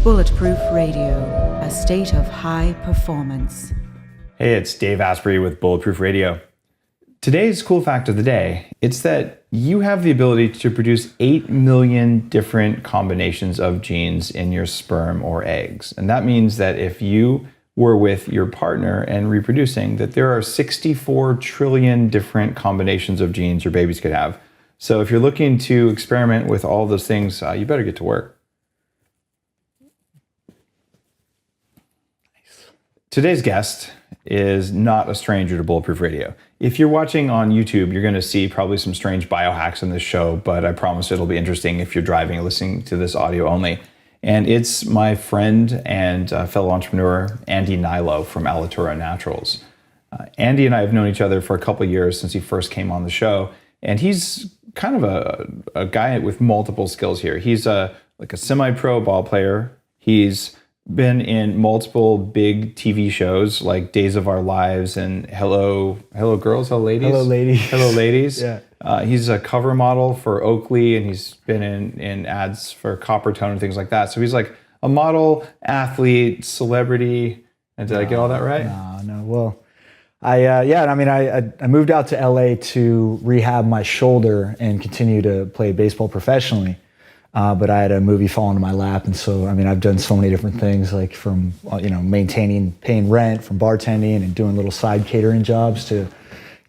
Bulletproof Radio, a state of high performance. Hey, it's Dave Asprey with Bulletproof Radio. Today's cool fact of the day, it's that you have the ability to produce 8 million different combinations of genes in your sperm or eggs. And that means that if you were with your partner and reproducing, that there are 64 trillion different combinations of genes your babies could have. So if you're looking to experiment with all those things, you better get to work. Today's guest is not a stranger to Bulletproof Radio. If you're watching on YouTube, you're going to see probably some strange biohacks in this show, but I promise it'll be interesting if you're driving and listening to this audio only. And it's my friend and fellow entrepreneur, Andy Hnilo from Alitura Naturals. Andy and I have known each other for a couple of years since he first came on the show, and he's kind of a guy with multiple skills here. He's like a semi-pro ball player. He's been in multiple big TV shows like Days of Our Lives and Hello Girls, Hello Ladies. Hello Ladies. Hello Ladies. Yeah. He's a cover model for Oakley, and he's been in ads for Coppertone and things like that. So he's like a model, athlete, celebrity. And did I get all that right? No. Well, I moved out to LA to rehab my shoulder and continue to play baseball professionally. But I had a movie fall into my lap, and so I've done so many different things, like from paying rent, from bartending and doing little side catering jobs to,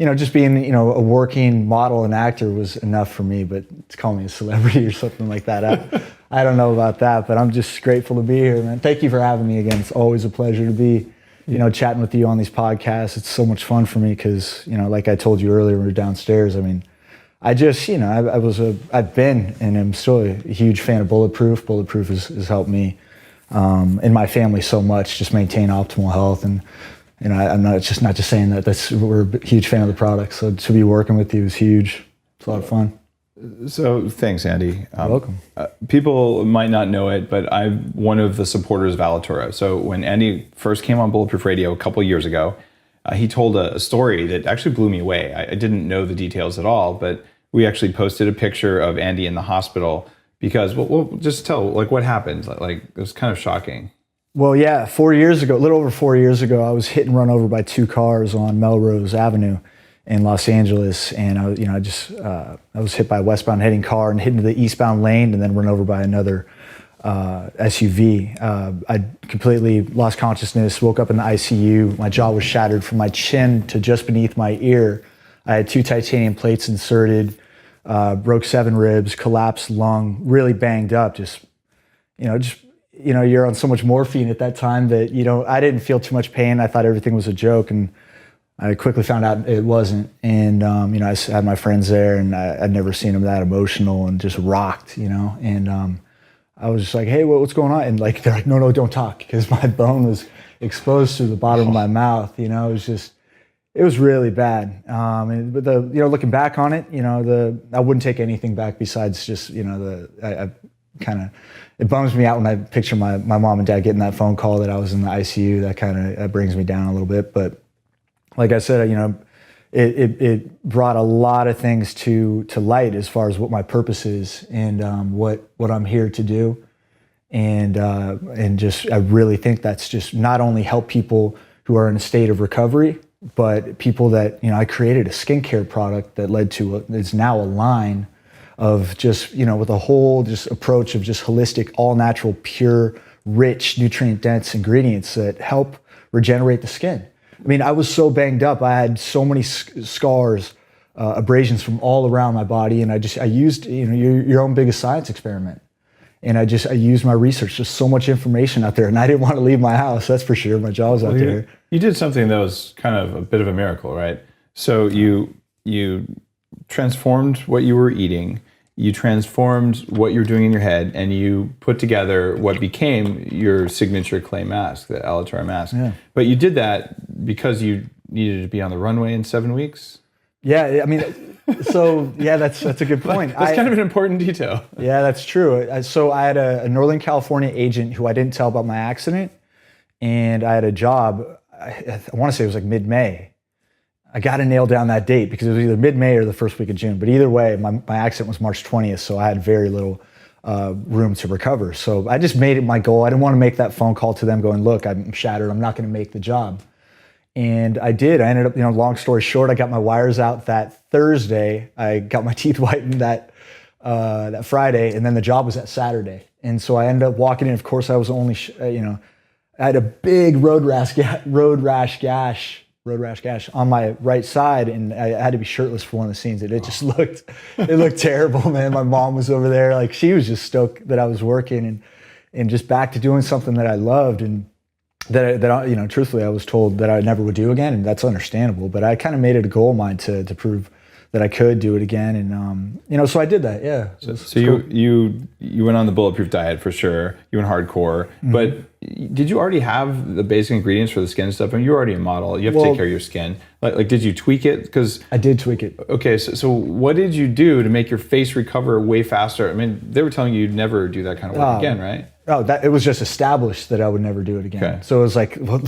just being a working model and actor was enough for me. But to call me a celebrity or something like that, I don't know about that. But I'm just grateful to be here, man. Thank you for having me again. It's always a pleasure to be, chatting with you on these podcasts. It's so much fun for me because, like I told you earlier, when we were downstairs. I've been and I'm still a huge fan of Bulletproof. Bulletproof has helped me and my family so much, just maintain optimal health. And I'm not just saying that. We're a huge fan of the product. So to be working with you is huge. It's a lot of fun. So thanks, Andy. You're welcome. People might not know it, but I'm one of the supporters of Alitura. So when Andy first came on Bulletproof Radio a couple of years ago, he told a story that actually blew me away. I didn't know the details at all, but we actually posted a picture of Andy in the hospital because, we'll just tell, like, what happened. Like, it was kind of shocking. Well, yeah, 4 years ago, a little over 4 years ago, I was hit and run over by two cars on Melrose Avenue in Los Angeles. And I was hit by a westbound heading car and hit into the eastbound lane and then run over by another SUV. I completely lost consciousness, woke up in the ICU. My jaw was shattered from my chin to just beneath my ear. I had 2 titanium plates inserted. Broke 7 ribs, collapsed lung, really banged up. You're on so much morphine at that time that I didn't feel too much pain. I thought everything was a joke, and I quickly found out it wasn't. And I had my friends there, and I'd never seen them that emotional and just rocked. And I was just like, "Hey, what's going on?" And they're like, "No, don't talk," because my bone was exposed to the bottom of my mouth. It was really bad. But looking back on it, I wouldn't take anything back besides just, it bums me out when I picture my mom and dad getting that phone call that I was in the ICU. That kind of brings me down a little bit. But like I said, it brought a lot of things to light as far as what my purpose is and what I'm here to do. And I really think that's just not only help people who are in a state of recovery, but people that, I created a skincare product that led to it's now a line of just, with a whole just approach of just holistic, all natural, pure, rich, nutrient dense ingredients that help regenerate the skin. I was so banged up. I had so many scars, abrasions from all around my body. And I used, your own biggest science experiment. And I used my research, just so much information out there, and I didn't want to leave my house, that's for sure. My jaw was out there. You did something that was kind of a bit of a miracle, right? So you transformed what you were eating, you transformed what you were doing in your head, and you put together what became your signature clay mask, the Alitura mask. Yeah. But you did that because you needed to be on the runway in 7 weeks? Yeah, so yeah, that's a good point. That's kind of an important detail. Yeah, that's true. So I had a Northern California agent who I didn't tell about my accident, and I had a job. I want to say it was like mid-May, I got to nail down that date because it was either mid-May or the first week of June. But either way, my accident was March 20th, so I had very little room to recover. So I just made it my goal. I didn't want to make that phone call to them going, look, I'm shattered. I'm not going to make the job. And I did. I ended up, long story short, I got my wires out that Thursday. I got my teeth whitened that Friday, and then the job was that Saturday. And so I ended up walking in. Of course, I was only, I had a big road rash gash on my right side, and I had to be shirtless for one of the scenes. It just looked terrible, man. My mom was over there, like she was just stoked that I was working and just back to doing something that I loved and that I, truthfully, I was told that I never would do again, and that's understandable. But I kind of made it a goal of mine to prove that I could do it again, and so I did that. Yeah. So you went on the bulletproof diet for sure. You went hardcore, but did you already have the basic ingredients for the skin stuff? I mean, you're already a model. You have to take care of your skin. Like, did you tweak it? Because I did tweak it. Okay, so what did you do to make your face recover way faster? I mean, they were telling you you'd never do that kind of work again, right? Oh, it was just established that I would never do it again. Okay. So it was like, well,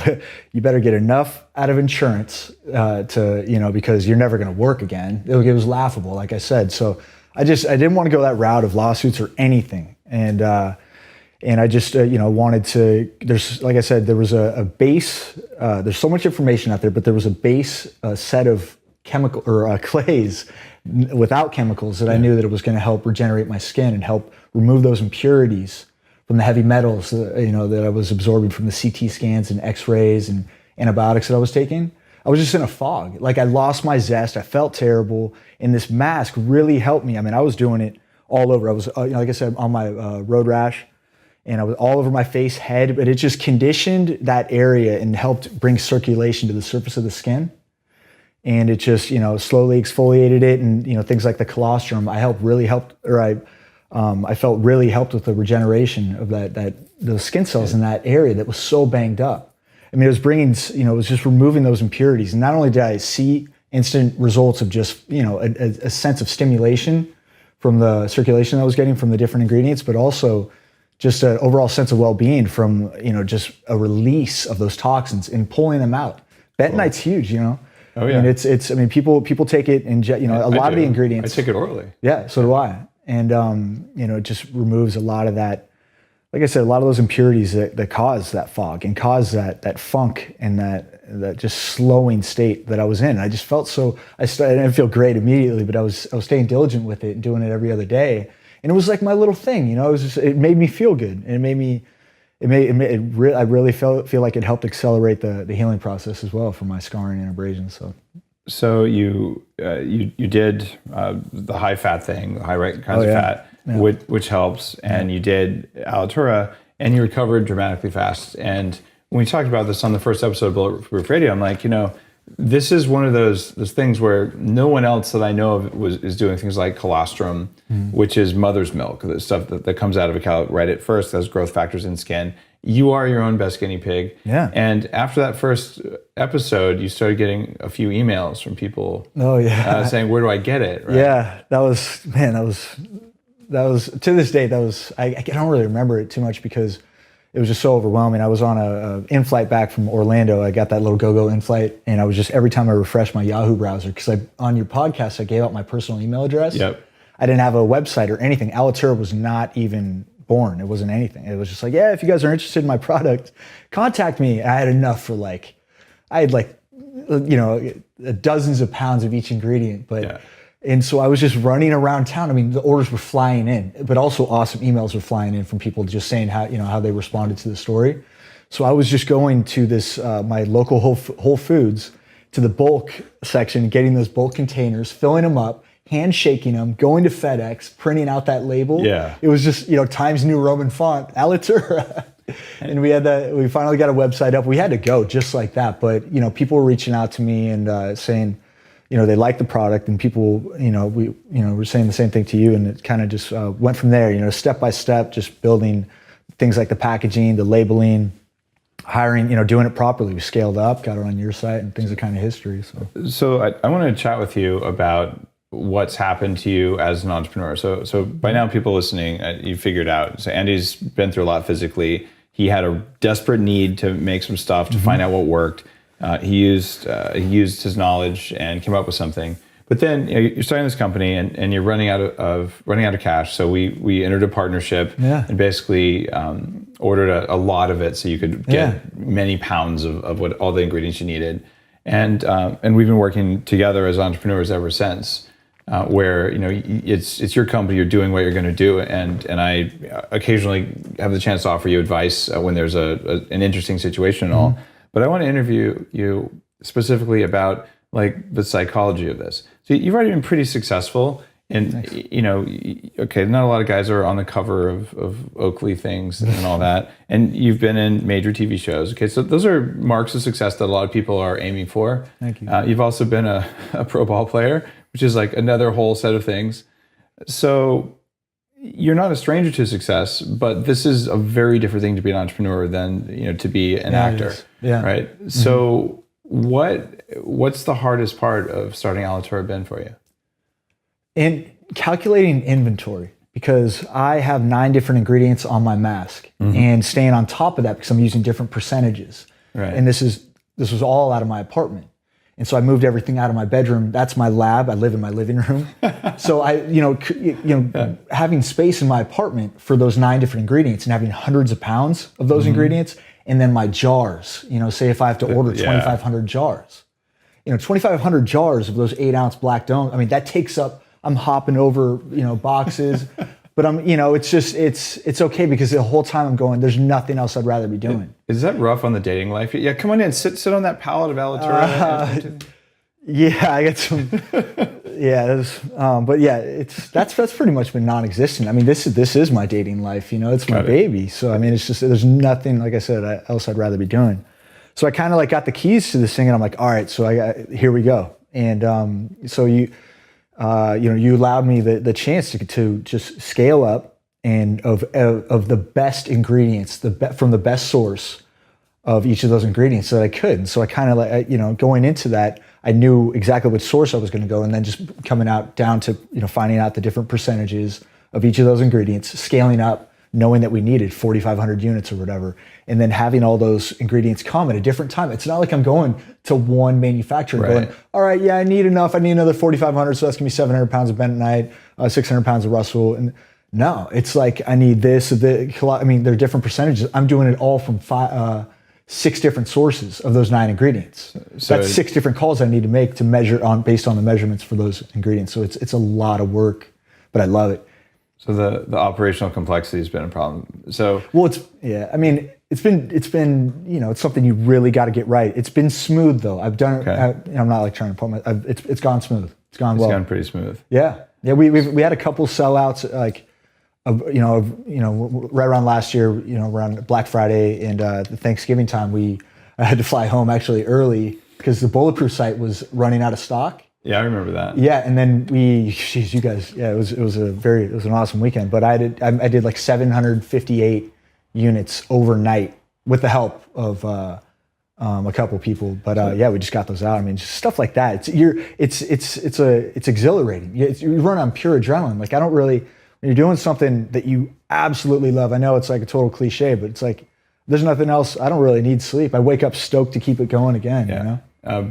you better get enough out of insurance to, because you're never going to work again. It was laughable, like I said. So I didn't want to go that route of lawsuits or anything. And I just, wanted to, like I said, there was a base, there's so much information out there, but there was a base set of chemical or clays without chemicals that I knew that it was going to help regenerate my skin and help remove those impurities from the heavy metals, that I was absorbing from the CT scans and x-rays and antibiotics that I was taking. I was just in a fog. Like I lost my zest. I felt terrible. And this mask really helped me. I mean, I was doing it all over. I was, like I said, on my road rash, and I was all over my face, head, but it just conditioned that area and helped bring circulation to the surface of the skin. And it just, slowly exfoliated it, and, things like the colostrum, I felt really helped with the regeneration of those skin cells in that area that was so banged up. I mean, it was bringing, it was just removing those impurities. And not only did I see instant results of just, a sense of stimulation from the circulation I was getting from the different ingredients, but also just an overall sense of well-being from, just a release of those toxins and pulling them out. Bentonite's huge, Oh yeah. And people take it in, a lot of the ingredients. I take it orally. Yeah, so do I. And, it just removes a lot of that, like I said, a lot of those impurities that cause that fog and cause that funk and that just slowing state that I was in. I just felt I didn't feel great immediately, but I was staying diligent with it and doing it every other day. And it was like my little thing, it made me feel good. And I really feel like it helped accelerate the healing process as well for my scarring and abrasions. So you did the high fat thing, the high kinds of fat, which helps, and you did Alitura, and you recovered dramatically fast. And when we talked about this on the first episode of Bulletproof Radio, I'm like, this is one of those things where no one else that I know of is doing things like colostrum, which is mother's milk, the stuff that comes out of a cow right at first, has growth factors in skin. You are your own best guinea pig. Yeah. And after that first episode, you started getting a few emails from people. Oh yeah. Saying, "Where do I get it?" Right? Yeah, that was to this day. I don't really remember it too much because it was just so overwhelming. I was on a in-flight back from Orlando. I got that little go-go in-flight, and I was just, every time I refreshed my Yahoo browser, because on your podcast I gave out my personal email address. Yep. I didn't have a website or anything. Alitura was not even born. It wasn't anything. It was just like, yeah, if you guys are interested in my product, contact me. I had enough for dozens of pounds of each ingredient. And so I was just running around town. I mean, the orders were flying in, but also awesome emails were flying in from people just saying how they responded to the story. So I was just going to this, my local Whole Foods, to the bulk section, getting those bulk containers, filling them up, handshaking them, going to FedEx, printing out that label. Yeah. It was just, Times New Roman font, Alitura. And we finally got a website up. We had to go just like that. But, people were reaching out to me and saying, they liked the product, and people, were saying the same thing to you. And it kind of just went from there, step by step, just building things like the packaging, the labeling, hiring, doing it properly. We scaled up, got it on your site, and things are kind of history. So I want to chat with you about what's happened to you as an entrepreneur. So by now, people listening, you figured out. So Andy's been through a lot physically. He had a desperate need to make some stuff to find out what worked. He used his knowledge and came up with something. But then you're starting this company and you're running out of cash. So we entered a partnership and basically ordered a lot of it so you could get many pounds of what all the ingredients you needed. And we've been working together as entrepreneurs ever since. Where it's your company, you're doing what you're going to do, and I occasionally have the chance to offer you advice when there's an interesting situation and all. But I want to interview you specifically about like the psychology of this. So you've already been pretty successful, and okay, not a lot of guys are on the cover of Oakley things and all that, and you've been in major TV shows. Okay, so those are marks of success that a lot of people are aiming for. Thank you. You've also been a pro ball player, which is like another whole set of things. So you're not a stranger to success, but this is a very different thing to be an entrepreneur than to be an actor. Right. So what's the hardest part of starting Alitura been for you? In calculating inventory, because I have 9 different ingredients on my mask, and staying on top of that because I'm using different percentages. Right. And this was all out of my apartment. And so I moved everything out of my bedroom. That's my lab. I live in my living room. So having space in my apartment for those 9 different ingredients and having hundreds of pounds of those ingredients, and then my jars, say if I have to order 2,500 jars, 2,500 jars of those 8-ounce black dome. I mean, that takes up, I'm hopping over, boxes, but it's okay because the whole time I'm going, there's nothing else I'd rather be doing. Is that rough on the dating life? Yeah, come on in, sit on that pallet of Alitura. Yeah, I get some. But yeah, that's pretty much been non-existent. I mean, this is my dating life. It's my baby. So I mean, it's just there's nothing, like I said, else I'd rather be doing. So I kind of like got the keys to this thing, and I'm like, all right, so here we go. And so you allowed me the chance to just scale up and of the best ingredients, from the best source of each of those ingredients that I could. And so I kind of going into that, I knew exactly which source I was going to go, and then just coming out down to finding out the different percentages of each of those ingredients, scaling up, knowing that we needed 4,500 units or whatever, and then having all those ingredients come at a different time. It's not like I'm going to one manufacturer and going, all right, I need enough. I need another 4,500, so that's gonna be 700 pounds of bentonite, 600 pounds of Russell. And no, it's like I need this. I mean, they're different percentages. I'm doing it all from 6 different sources of those 9 ingredients. So that's 6 different calls I need to make to measure based on the measurements for those ingredients. So it's a lot of work, but I love it. So the operational complexity has been a problem. So I mean, it's been it's something you really got to get right. It's been smooth though. I've done it. I'm not like trying to put it's gone smooth. It's gone well. It's gone pretty smooth. Yeah. We had a couple sellouts right around last year. Around Black Friday and the Thanksgiving time, I had to fly home actually early because the Bulletproof site was running out of stock. Yeah, I remember that. Yeah, and then you guys, it was an awesome weekend. But I did like 758 units overnight with the help of a couple people. But we just got those out. I mean, just stuff like that. It's exhilarating. You run on pure adrenaline. Like when you're doing something that you absolutely love. I know it's like a total cliche, but it's like there's nothing else. I don't really need sleep. I wake up stoked to keep it going again. Yeah.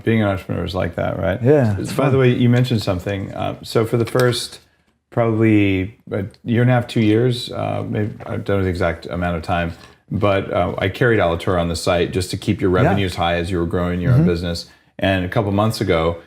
Being an entrepreneur is like that, right? Yeah. By the way, you mentioned something. So for the first probably a year and a half, 2 years, maybe I don't know the exact amount of time, but I carried Alitura on the site just to keep your revenues high as you were growing your own business. And a couple months ago,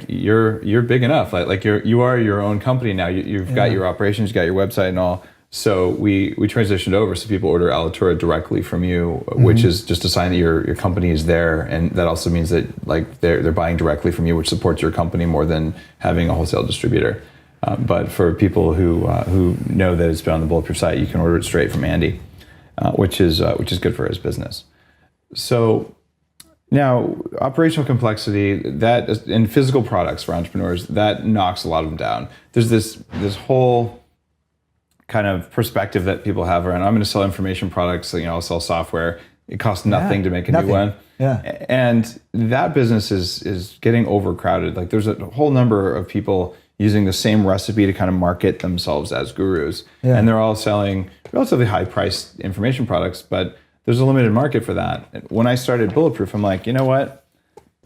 you're big enough. Like you are your own company now. You've got your operations, you got your website and all. So we transitioned over so people order Alitura directly from you, which is just a sign that your company is there, and that also means that like they're buying directly from you, which supports your company more than having a wholesale distributor. But for people who know that it's been on the Bulletproof site, you can order it straight from Andy, which is good for his business. So now operational complexity that in physical products for entrepreneurs, that knocks a lot of them down. There's this whole kind of perspective that people have around, I'm going to sell information products, I'll sell software. It costs nothing to make a new one. Yeah. And that business is getting overcrowded. Like there's a whole number of people using the same recipe to kind of market themselves as gurus. Yeah. And they're all selling relatively high priced information products, but there's a limited market for that. When I started Bulletproof, I'm like, you know what?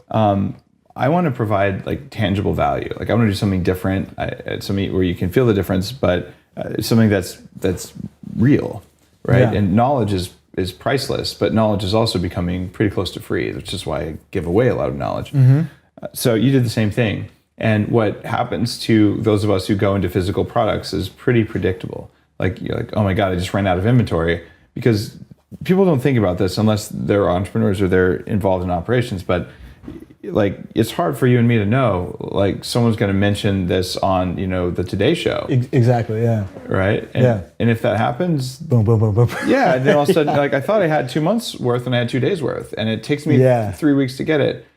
I want to provide like tangible value. Like I want to do something different, something where you can feel the difference, but something that's real, right? Yeah. And knowledge is priceless, but knowledge is also becoming pretty close to free, which is why I give away a lot of knowledge. So you did the same thing. And what happens to those of us who go into physical products is pretty predictable. Like you're like, oh my God, I just ran out of inventory, because people don't think about this unless they're entrepreneurs or they're involved in operations. But like, it's hard for you and me to know, like someone's going to mention this on, the Today Show. Exactly. Yeah. Right. And if that happens, boom, boom, boom, boom. Yeah. And then all of a sudden, like I thought I had 2 months worth and I had 2 days worth, and it takes me 3 weeks to get it.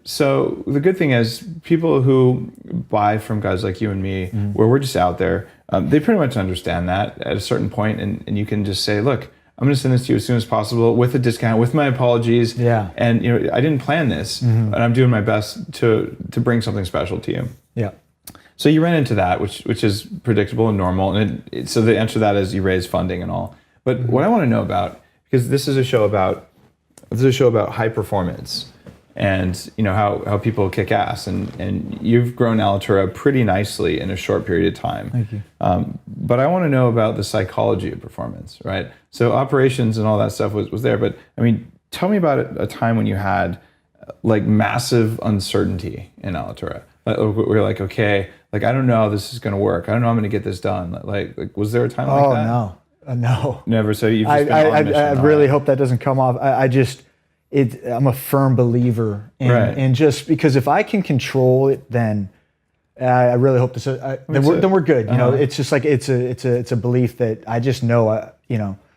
So the good thing is people who buy from guys like you and me, where we're just out there, they pretty much understand that at a certain point, and you can just say, look, I'm going to send this to you as soon as possible with a discount, with my apologies. Yeah. And I didn't plan this, and I'm doing my best to bring something special to you. Yeah. So you ran into that, which is predictable and normal. And so the answer to that is you raise funding and all. But what I want to know about, because this is a show about high performance, and how people kick ass, and you've grown Alitura pretty nicely in a short period of time. Thank you. But I want to know about the psychology of performance, right? So operations and all that stuff was there, but I mean, tell me about a time when you had like massive uncertainty in Alitura. We're like, okay, like I don't know how this is going to work. I don't know how I'm going to get this done. Like, was there a time like that? Oh no, no. Never. So you've just been on a mission. I really hope that doesn't come off. I'm a firm believer in just because if I can control it, then I really hope then we're good. It's just like it's a belief that I just know.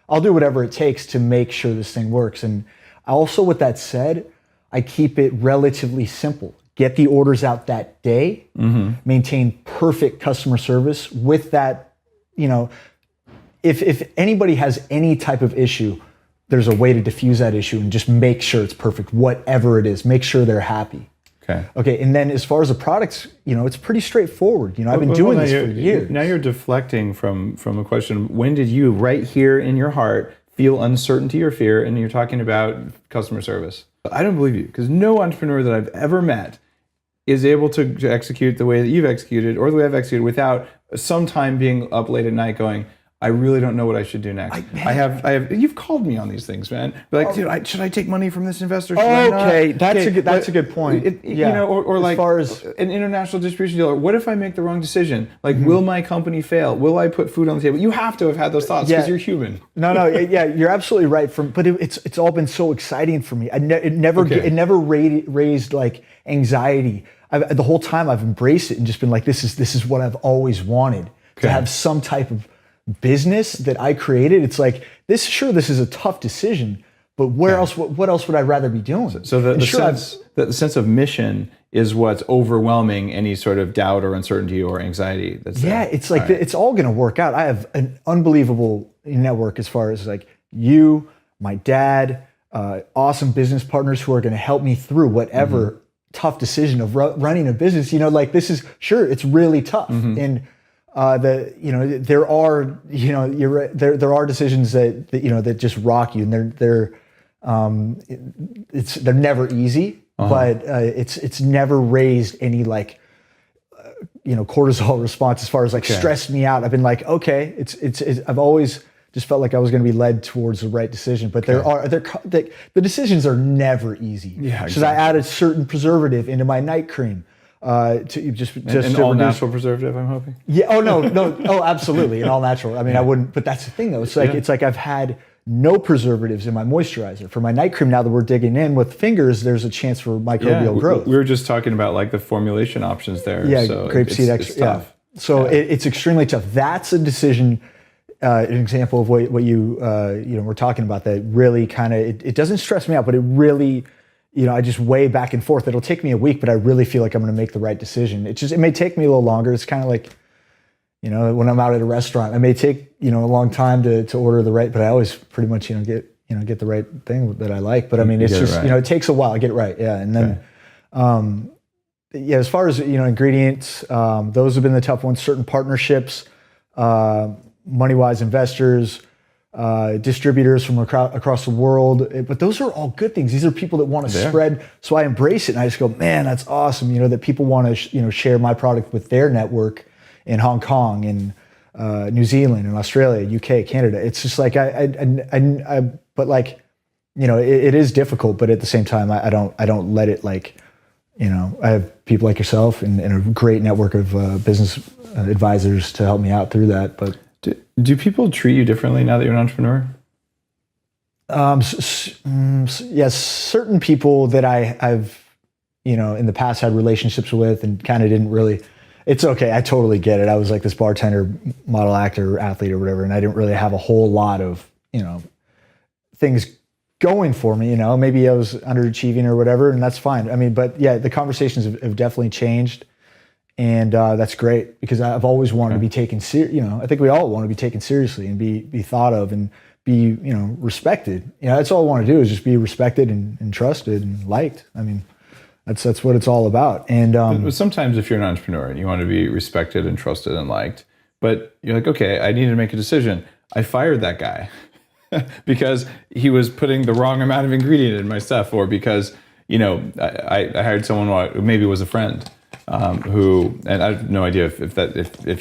I'll do whatever it takes to make sure this thing works. And also, with that said, I keep it relatively simple. Get the orders out that day. Maintain perfect customer service. With that, if anybody has any type of issue, there's a way to diffuse that issue and just make sure it's perfect, whatever it is. Make sure they're happy. Okay. And then as far as the products, it's pretty straightforward. I've been doing this for years. Now you're deflecting from a question. When did you, right here in your heart, feel uncertainty or fear? And you're talking about customer service. I don't believe you, because no entrepreneur that I've ever met is able to execute the way that you've executed or the way I've executed without some time being up late at night going, I really don't know what I should do next. I have. You've called me on these things, man. Be like, dude, should I take money from this investor? Okay, that's a good point. Or like, as far as an international distribution deal, what if I make the wrong decision? Like, will my company fail? Will I put food on the table? You have to have had those thoughts because you're human. No, yeah, you're absolutely right. But it's all been so exciting for me. It never raised like anxiety. The whole time I've embraced it and just been like, this is what I've always wanted, to have some type of business that I created. It's like this is a tough decision, but what else would I rather be doing? So the sense of mission is what's overwhelming any sort of doubt or uncertainty or anxiety that's there. It's like it's all going to work out. I have an unbelievable network as far as like you, my dad, awesome business partners who are going to help me through whatever tough decision of running a business. It's really tough. And there are decisions that just rock you, and they're never easy, but it's never raised any cortisol response as far as stressed me out. I've been like, okay, I've always just felt like I was going to be led towards the right decision, but the decisions are never easy. Yeah, exactly. Should I add a certain preservative into my night cream? To just an all natural preservative, I'm hoping. Yeah. Oh no. Oh, absolutely, an all natural. I mean, I wouldn't. But that's the thing, though. It's like I've had no preservatives in my moisture. For my night cream, now that we're digging in with fingers, there's a chance for microbial growth. We were just talking about like the formulation options there. Yeah, so grapeseed extract. Yeah. So it's extremely tough. That's a decision. An example of what you were talking about that really kind of it doesn't stress me out, but it really. I just weigh back and forth. It'll take me a week, but I really feel like I'm going to make the right decision. It may take me a little longer. It's kind of like, when I'm out at a restaurant, it may take, a long time to order the right, but I always pretty much, get the right thing that I like. But I mean, it's just, it takes a while to get it right. Yeah. And then, as far as, ingredients, those have been the tough ones. Certain partnerships, money-wise investors, distributors from across the world. But those are all good things. These are people that want to spread. So I embrace it, and I just go, man, that's awesome. That people want to share my product with their network in Hong Kong and New Zealand and Australia, UK, Canada. It's just like but like, it is difficult. But at the same time, I don't let it like, I have people like yourself and a great network of business advisors to help me out through that. But do people treat you differently now that you're an entrepreneur? Yes, certain people that I've in the past had relationships with and kind of didn't really. It's okay. I totally get it. I was like this bartender, model, actor, athlete, or whatever, and I didn't really have a whole lot of things going for me. Maybe I was underachieving or whatever, and that's fine. I mean, but yeah, the conversations have definitely changed. And that's great because I've always wanted to be taken I think we all want to be taken seriously and be thought of and be, respected. That's all I want to do is just be respected and trusted and liked. I mean, that's what it's all about. And sometimes if you're an entrepreneur and you want to be respected and trusted and liked, but you're like, okay, I need to make a decision. I fired that guy because he was putting the wrong amount of ingredient in my stuff, or because, I hired someone who maybe was a friend. Who, and I have no idea if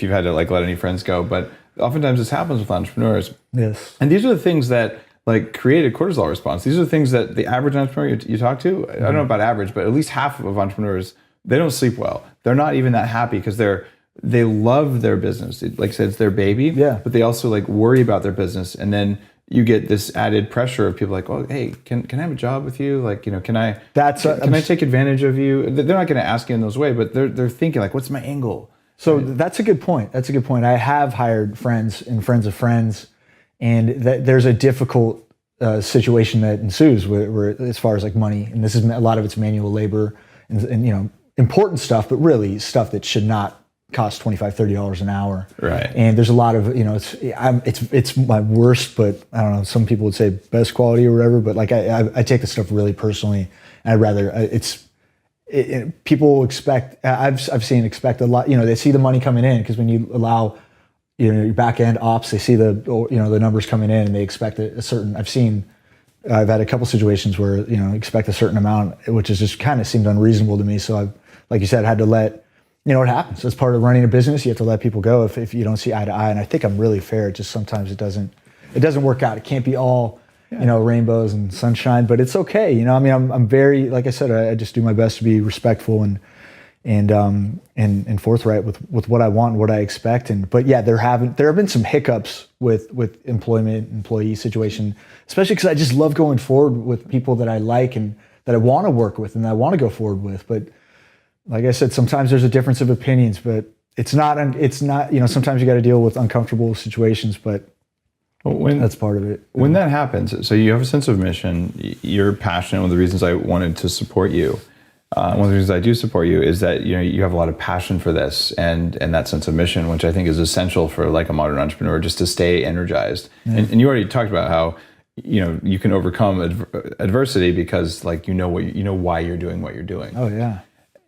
you've had to like let any friends go, but oftentimes this happens with entrepreneurs. Yes. And these are the things that like create a cortisol response. These are the things that the average entrepreneur you talk to, I don't know about average, but at least half of entrepreneurs, they don't sleep well. They're not even that happy because they love their business. Like I said, it's their baby, but they also like worry about their business. And then you get this added pressure of people like, oh, hey, can I have a job with you? Like, can I take advantage of you? They're not going to ask you in those ways, but they're thinking like, what's my angle? So that's a good point. I have hired friends and friends of friends, and there's a difficult situation that ensues where as far as like money, and this is a lot of it's manual labor and important stuff, but really stuff that should not cost $25, $30 an hour. Right. And there's a lot of, it's my worst, but I don't know, some people would say best quality or whatever, but like I take this stuff really personally. And I'd rather, people expect, I've seen expect a lot, they see the money coming in because when you allow, your back end ops, they see the numbers coming in and they expect a certain, I've had a couple situations where, expect a certain amount, which has just kind of seemed unreasonable to me. So I've, like you said, had to let, it happens. It's part of running a business. You have to let people go if you don't see eye to eye. And I think I'm really fair. It just sometimes it doesn't work out. It can't be all, rainbows and sunshine, but it's okay. I'm very, like I said, I just do my best to be respectful and forthright with what I want and what I expect. But yeah, there have been some hiccups with employee situation, especially because I just love going forward with people that I like and that I want to work with and that I want to go forward with. But like I said, sometimes there's a difference of opinions, but it's not, sometimes you got to deal with uncomfortable situations, but that's part of it. When that happens, so you have a sense of mission, you're passionate. One of the reasons I wanted to support you, one of the reasons I do support you is that, you have a lot of passion for this and that sense of mission, which I think is essential for like a modern entrepreneur, just to stay energized. And you already talked about how, you can overcome adversity because like, why you're doing what you're doing. Oh yeah.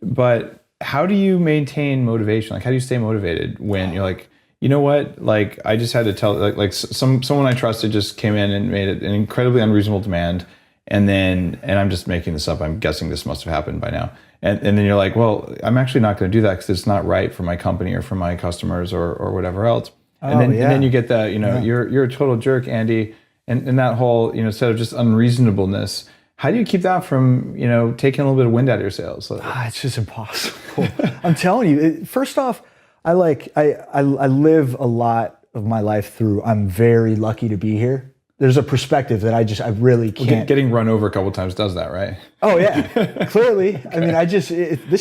But how do you maintain motivation? Like, how do you stay motivated when you're like, you know what? Like, I just had to tell, like someone I trusted just came in and made it an incredibly unreasonable demand. And I'm just making this up. I'm guessing this must have happened by now. And then you're like, well, I'm actually not going to do that because it's not right for my company or for my customers or whatever else. And then you get that, you're a total jerk, Andy. And that whole, set of just unreasonableness. How do you keep that from, taking a little bit of wind out of your sails? It's just impossible. I'm telling you. First off, I live a lot of my life through. I'm very lucky to be here. There's a perspective that I really can't. Well, getting run over a couple of times does that, right? Oh yeah, clearly. I mean, this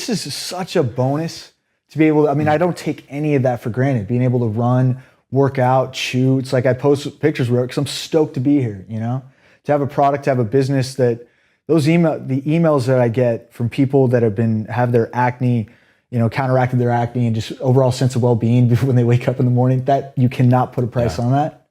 is such a bonus to be able to. I mean, I don't take any of that for granted. Being able to run, work out, chew. It's like I post pictures because I'm stoked to be here. To have a product, to have a business that. The emails that I get from people that have their acne, counteracted their acne and just overall sense of well-being when they wake up in the morning, that you cannot put a price on that.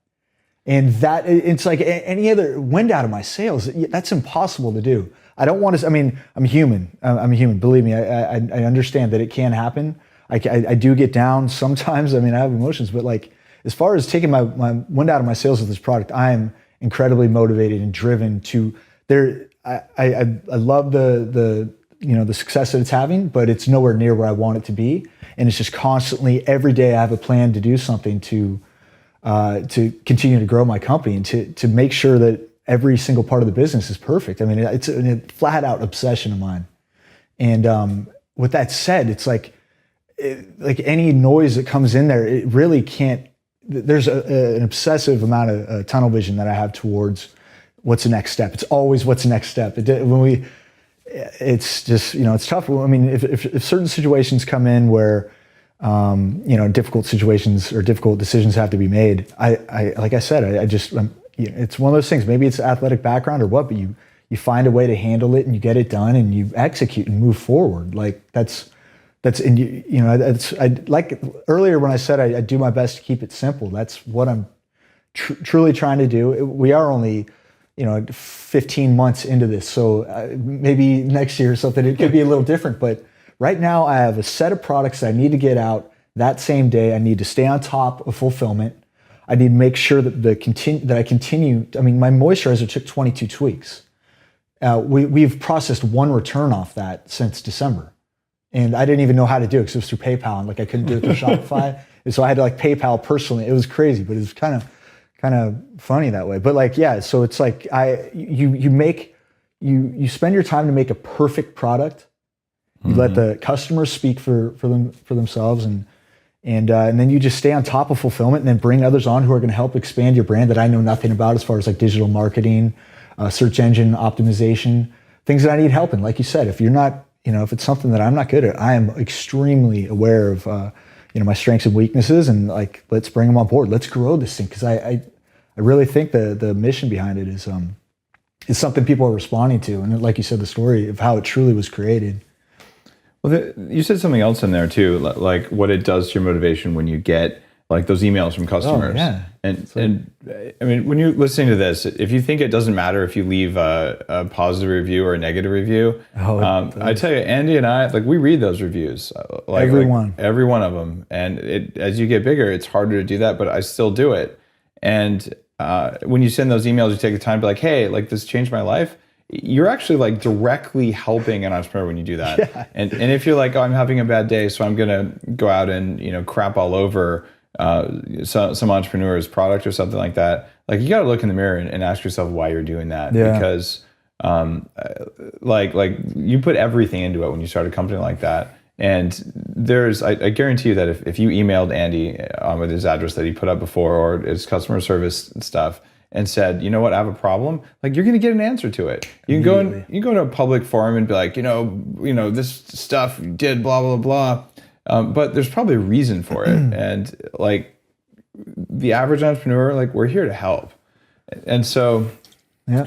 And that it's like any other wind out of my sails. That's impossible to do. I don't want to, I'm human. I'm a human. Believe me, I understand that it can happen. I do get down sometimes. I have emotions, but like, as far as taking my wind out of my sails with this product, I am incredibly motivated and driven to there. I love the success that it's having, but it's nowhere near where I want it to be. And it's just constantly, every day I have a plan to do something to continue to grow my company and to make sure that every single part of the business is perfect. I mean, it's a flat out obsession of mine. And with that said, it's like any noise that comes in there, it really can't, there's an obsessive amount of tunnel vision that I have towards what's the next step. It's always what's the next step. It's just, it's tough. I mean, if certain situations come in where, difficult situations or difficult decisions have to be made, like I said, it's one of those things. Maybe it's athletic background or what, but you find a way to handle it and you get it done and you execute and move forward. Like like earlier when I said I do my best to keep it simple. That's what I'm truly trying to do. We are only 15 months into this, so maybe next year or something it could be a little different. But right now I have a set of products that I need to get out that same day. I need to stay on top of fulfillment. I need to make sure that I continue. I mean, my moisturizer took 22 tweaks. We've processed one return off that since December, and I didn't even know how to do it because it was through PayPal, and I couldn't do it through Shopify, and so I had to PayPal personally. It was crazy, but it was kind of funny that way. But so it's like you spend your time to make a perfect product. You let the customers speak for themselves, and then you just stay on top of fulfillment and then bring others on who are going to help expand your brand that I know nothing about as far as digital marketing, search engine optimization, things that I need help in. Like you said, if you're not, if it's something that I'm not good at, I am extremely aware of, my strengths and weaknesses, and let's bring them on board. Let's grow this thing. Cause I really think the mission behind it is something people are responding to. And like you said, the story of how it truly was created. Well, you said something else in there too, like what it does to your motivation when you get those emails from customers. Oh, yeah. And I mean, when you're listening to this, if you think it doesn't matter if you leave a positive review or a negative review, I tell you, Andy and I, we read those reviews, every one of them. And as you get bigger, it's harder to do that, but I still do it. And when you send those emails, you take the time to be like, hey, this changed my life. You're actually directly helping an entrepreneur when you do that. Yeah. And if you're like, oh, I'm having a bad day, so I'm gonna go out and crap all over some entrepreneur's product or something like that. You got to look in the mirror and ask yourself why you're doing that. Yeah. Because you put everything into it when you start a company like that. And I guarantee you that if you emailed Andy with his address that he put up before or his customer service stuff, and said, you know what, I have a problem, you're going to get an answer to it. You can go to a public forum and be like, this stuff you did, blah, blah, blah. But there's probably a reason for it. And the average entrepreneur, we're here to help. And so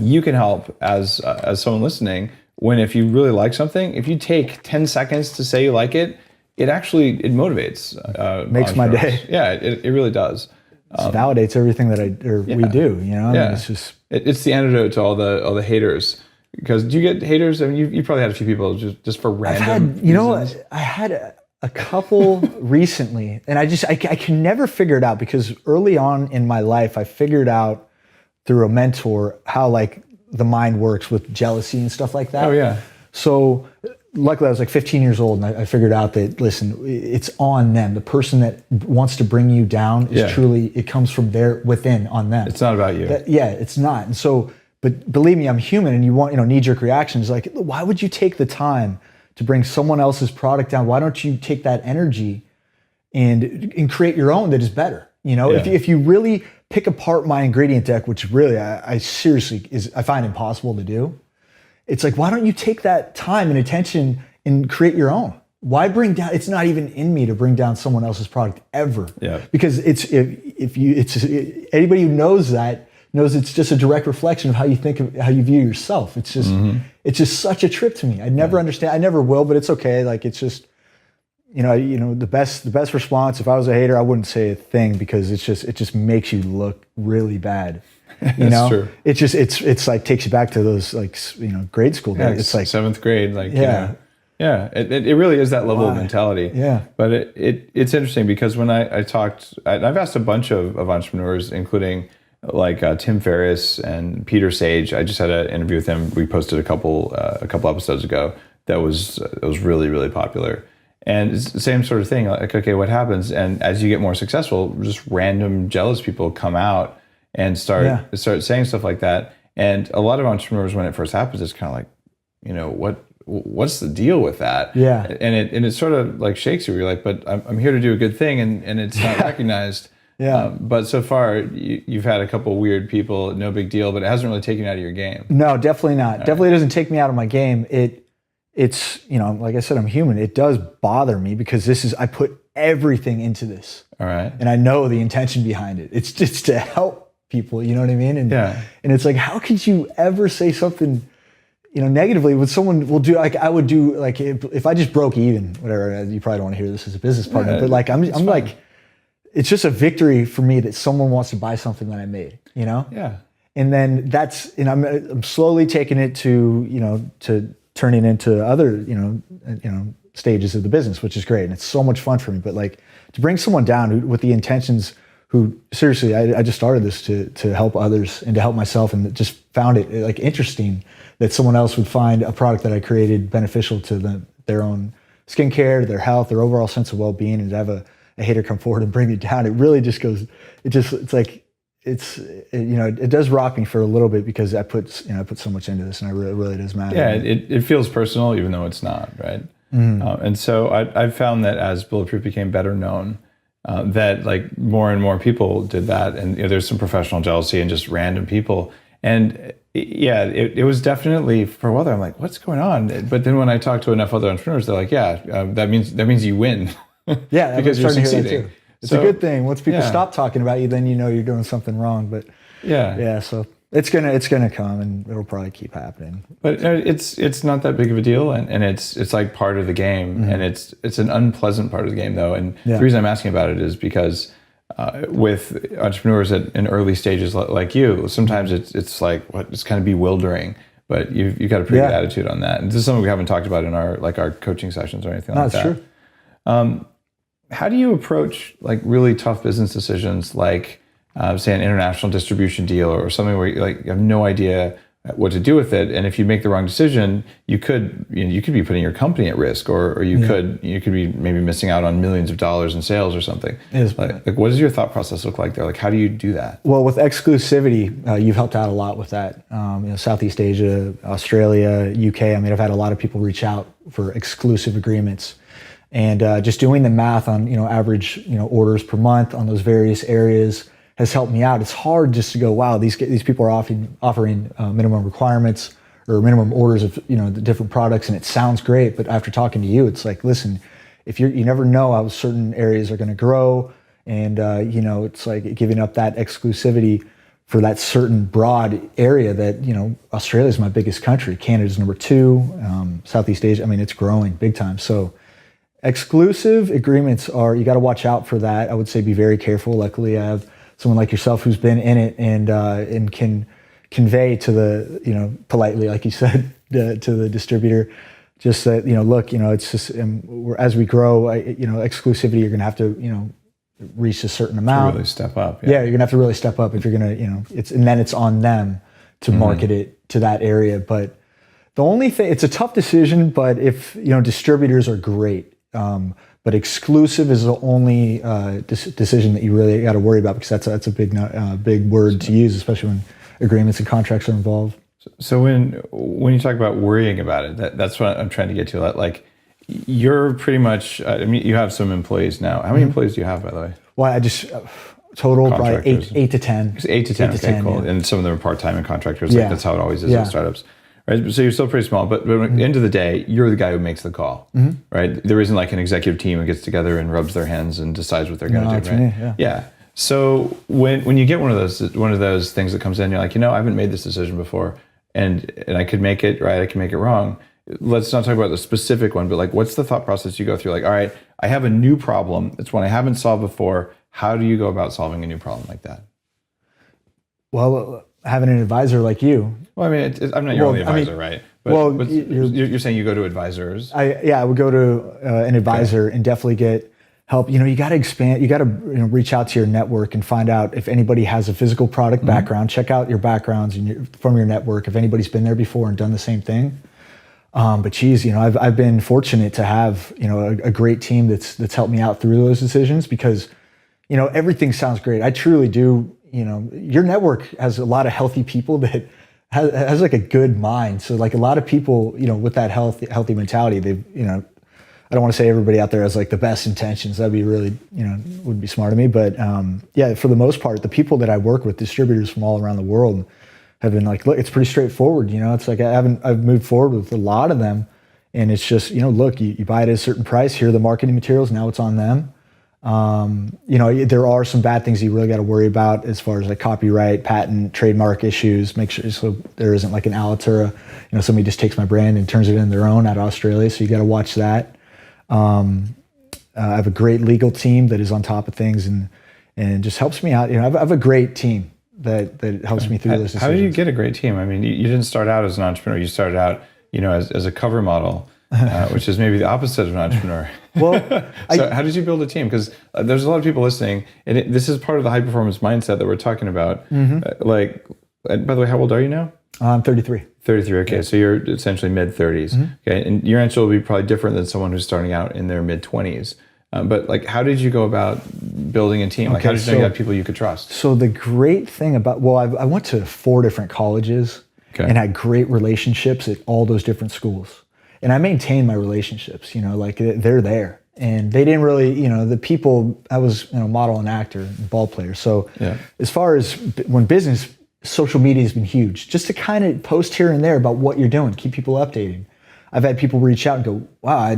you can help as someone listening when, if you really like something, if you take 10 seconds to say you like it, it motivates. Makes my day. Yeah, it really does. It validates everything that we do, Yeah. It's just it's the antidote to all the haters. Because do you get haters? I mean, you probably had a few people just for random reasons. I had a couple recently, and I can never figure it out, because early on in my life, I figured out through a mentor how the mind works with jealousy and stuff like that. Oh yeah. So luckily I was 15 years old, and I figured out that, listen, it's on them. The person that wants to bring you down is truly, it comes from within on them. It's not about you. It's not. And so, but believe me, I'm human, and you want, knee-jerk reactions. Why would you take the time to bring someone else's product down? Why don't you take that energy and create your own that is better? If you really pick apart my ingredient deck, which really I seriously I find impossible to do. It's why don't you take that time and attention and create your own? Why bring down? It's not even in me to bring down someone else's product ever. Yeah. Because anybody who knows that knows it's just a direct reflection of how you think of how you view yourself. It's just it's just such a trip to me. I never understand. I never will, but it's okay. It's just the best response. If I was a hater, I wouldn't say a thing, because it just makes you look really bad. That's true. It's just it's takes you back to those grade school days. It's 7th grade. Yeah, it really is that level of mentality. Yeah. But it's interesting because when I've asked a bunch of entrepreneurs, including like Tim Ferriss and Peter Sage. I just had an interview with him. We posted a couple episodes ago. That was really, really popular. And it's the same sort of thing. Like, okay, what happens? And as you get more successful, just random jealous people come out and start saying stuff like that. And a lot of entrepreneurs, when it first happens, it's kind of like, what's the deal with that? Yeah. And it sort of like shakes you. You're like, but I'm here to do a good thing, and it's not recognized. Yeah. But so far, you've had a couple weird people, no big deal, but it hasn't really taken you out of your game. No, definitely not. Definitely doesn't take me out of my game. It's like I said, I'm human. It does bother me because I put everything into this. All right. And I know the intention behind it. It's just to help people, you know what I mean? And it's like, how could you ever say something, negatively when someone will do, like I would do, like if I just broke even, whatever, you probably don't want to hear this as a business partner, but like, I'm like, it's just a victory for me that someone wants to buy something that I made, Yeah. And then I'm slowly taking it to, to turning into other, stages of the business, which is great. And it's so much fun for me, but like to bring someone down with the intentions who seriously, I just started this to help others and to help myself, and just found it like interesting that someone else would find a product that I created beneficial to their own skincare, their health, their overall sense of well-being, and to have a hater come forward and bring me down. It really just goes, it does rock me for a little bit because I put so much into this, and it really does matter. Yeah, it feels personal even though it's not, right? And so I've found that as Bulletproof became better known, that like more and more people did that, and there's some professional jealousy and just random people. And it was definitely for a while there, I'm like, what's going on? But then when I talk to enough other entrepreneurs, they're like, that means you win. Yeah, because you're succeeding. It's a good thing. Once people stop talking about you, then you're doing something wrong. But so it's gonna come, and it'll probably keep happening. But it's not that big of a deal, and it's like part of the game, and it's an unpleasant part of the game though. And the reason I'm asking about it is because with entrepreneurs in early stages like you, sometimes it's like it's kind of bewildering. But you've got a pretty good attitude on that, and this is something we haven't talked about in our coaching sessions or anything like that. That's true. How do you approach like really tough business decisions, like say an international distribution deal or something where you have no idea what to do with it, and if you make the wrong decision, you could be putting your company at risk, or you could be maybe missing out on millions of dollars in sales or something. Like what does your thought process look like there? Like how do you do that? Well, with exclusivity, you've helped out a lot with that. Southeast Asia, Australia, UK. I mean, I've had a lot of people reach out for exclusive agreements. And just doing the math on average orders per month on those various areas has helped me out. It's hard just to go, wow, these people are offering minimum requirements or minimum orders of the different products, and it sounds great. But after talking to you, it's like, listen, if you never know how certain areas are going to grow, and it's like giving up that exclusivity for that certain broad area that Australia is my biggest country, Canada's number 2, Southeast Asia. I mean, it's growing big time. So exclusive agreements you got to watch out for that. I would say be very careful. Luckily, I have someone like yourself who's been in it and can convey to the, politely, like you said, to the distributor, just that, look, it's just, as we grow, exclusivity, you're going to have to, reach a certain amount. To really step up. Yeah, you're going to have to really step up if you're going to, and then it's on them to market it to that area. But the only thing, it's a tough decision, but if, distributors are great. But exclusive is the only decision that you really got to worry about, because that's a big word to use, especially when agreements and contracts are involved. So when you talk about worrying about it, that's what I'm trying to get to. Like you're pretty much, you have some employees now. How many employees do you have, by the way? Well, I just total by 8 to 10. 8 to 10. Okay, cool. Yeah. And some of them are part-time and contractors. Like that's how it always is in startups. Right, so you're still pretty small, but at the end of the day, you're the guy who makes the call, right? There isn't like an executive team who gets together and rubs their hands and decides what they're going to do, right? Yeah. So when you get one of those things that comes in, you're like, I haven't made this decision before, and I could make it right, I can make it wrong. Let's not talk about the specific one, but like, what's the thought process you go through? Like, all right, I have a new problem. It's one I haven't solved before. How do you go about solving a new problem like that? Well, having an advisor like you. Well, I mean, I'm not your only advisor, right? But you're saying you go to advisors. I would go to an advisor and definitely get help. You got to expand. You got to reach out to your network and find out if anybody has a physical product background. Check out your backgrounds from your network if anybody's been there before and done the same thing. But geez, I've been fortunate to have a great team that's helped me out through those decisions because everything sounds great. I truly do. Your network has a lot of healthy people that has like a good mind. So like a lot of people, with that healthy mentality, they've, I don't want to say everybody out there has like the best intentions. That'd be really, would be smart of me. But yeah, for the most part, the people that I work with, distributors from all around the world, have been like, look, it's pretty straightforward. It's like I've moved forward with a lot of them, and it's just, look, you buy it at a certain price. Here are the marketing materials. Now it's on them. There are some bad things you really got to worry about as far as like copyright, patent, trademark issues. Make sure so there isn't like an Alitura, somebody just takes my brand and turns it into their own out of Australia. So you got to watch that. I have a great legal team that is on top of things and just helps me out. I have a great team that helps me through those decisions. How did you get a great team? I mean, you didn't start out as an entrepreneur. You started out, as a cover model, which is maybe the opposite of an entrepreneur. Well, so how did you build a team? Because there's a lot of people listening, and this is part of the high performance mindset that we're talking about. By the way, how old are you now? I'm 33. 33. Okay, yeah. So you're essentially mid 30s. Okay, and your answer will be probably different than someone who's starting out in their mid 20s. But like, how did you go about building a team? Like, how did you know you had people you could trust? So the great thing about, I went to 4 different colleges and had great relationships at all those different schools. And I maintained my relationships, like they're there. And they didn't really, the people, I was model and actor and ball player. So as far as when business, social media has been huge. Just to kind of post here and there about what you're doing, keep people updated. I've had people reach out and go, wow,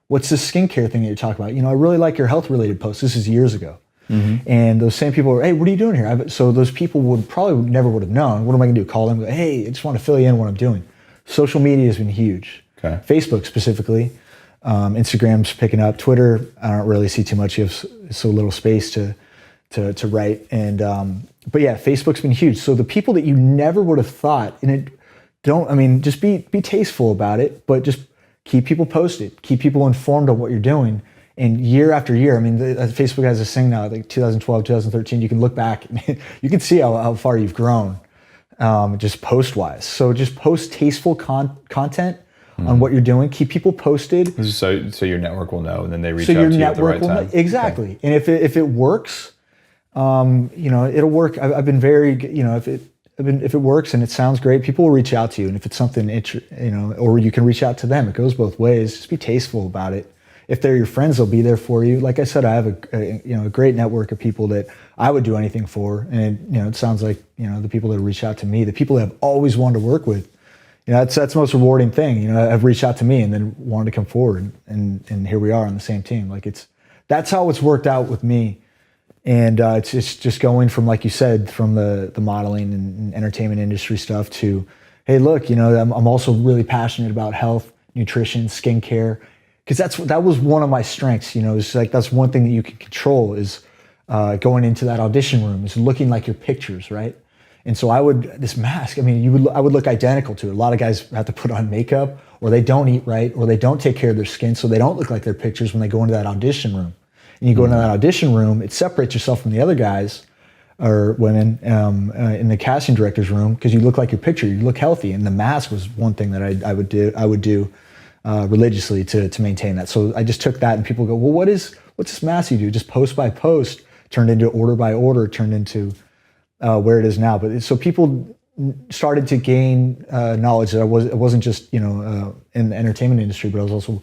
what's this skincare thing that you're talking about? I really like your health related posts. This is years ago. And those same people were, hey, what are you doing here? So those people would have known. What am I gonna do? Call them and go, hey, I just want to fill you in what I'm doing. Social media has been huge. Okay. Facebook specifically. Instagram's picking up. Twitter, I don't really see too much. You have so little space to write. And but yeah, Facebook's been huge. So the people that you never would have thought, just be tasteful about it, but just keep people posted, keep people informed of what you're doing. And year after year, Facebook has this thing now, like 2012, 2013, you can look back, you can see how far you've grown, just post-wise. So just post tasteful content on what you're doing, keep people posted. So your network will know, and then they reach out to you at the right time. Exactly. Okay. And if it works, it'll work. I've been very, if it works and it sounds great, people will reach out to you. And if it's something, or you can reach out to them. It goes both ways. Just be tasteful about it. If they're your friends, they'll be there for you. Like I said, I have a great network of people that I would do anything for. And it sounds like, the people that reach out to me, the people that I've always wanted to work with, that's the most rewarding thing. Have reached out to me and then wanted to come forward, and here we are on the same team. Like that's how it's worked out with me. And it's just going from, like you said, from the modeling and entertainment industry stuff to, hey, look, I'm also really passionate about health, nutrition, skincare, because that was one of my strengths. It's like that's one thing that you can control is going into that audition room is looking like your pictures, right? And so this mask, I would look identical to it. A lot of guys have to put on makeup, or they don't eat right, or they don't take care of their skin, so they don't look like their pictures when they go into that audition room. And you go into that audition room, it separates yourself from the other guys or women in the casting director's room because you look like your picture, you look healthy. And the mask was one thing that I would do religiously to maintain that. So I just took that, and people go, well, what's this mask you do? Just post by post, turned into order by order, turned into where it is now. But so people started to gain knowledge that it wasn't just in the entertainment industry, but I was also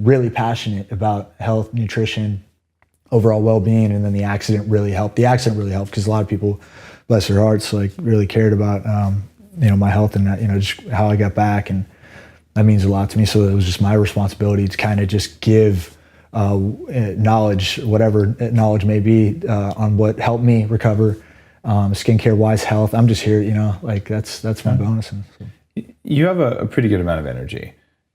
really passionate about health, nutrition, overall well-being. And then the accident really helped. Because a lot of people, bless their hearts, like really cared about my health and just how I got back, and that means a lot to me. So it was just my responsibility to kind of just give knowledge, whatever knowledge may be, on what helped me recover, skincare wise, health. I'm just here, that's my bonus. So. You have a pretty good amount of energy,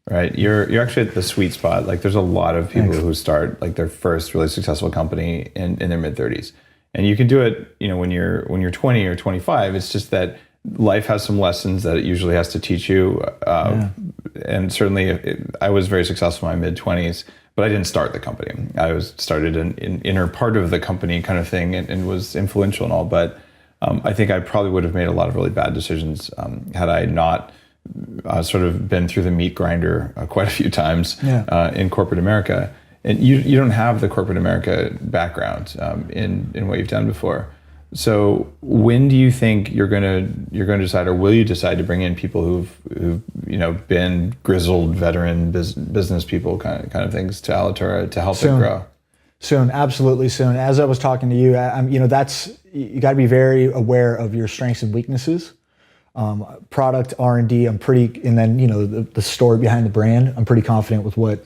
right? You're actually at the sweet spot. Like there's a lot of people who start like their first really successful company in their mid 30s, and you can do it, when you're 20 or 25. It's just that life has some lessons that it usually has to teach you. And certainly I was very successful in my mid-20s, but I didn't start the company. I started an inner part of the company kind of thing, and was influential and all. But I think I probably would have made a lot of really bad decisions had I not sort of been through the meat grinder quite a few times in corporate America. And you don't have the corporate America background in what you've done before. So when do you think you're going to decide, or will you decide to bring in people who've been grizzled veteran business people kind of things to Alitura to help it grow? Soon, absolutely soon. As I was talking to you, you got to be very aware of your strengths and weaknesses. Product R&D, and then the story behind the brand. I'm pretty confident with what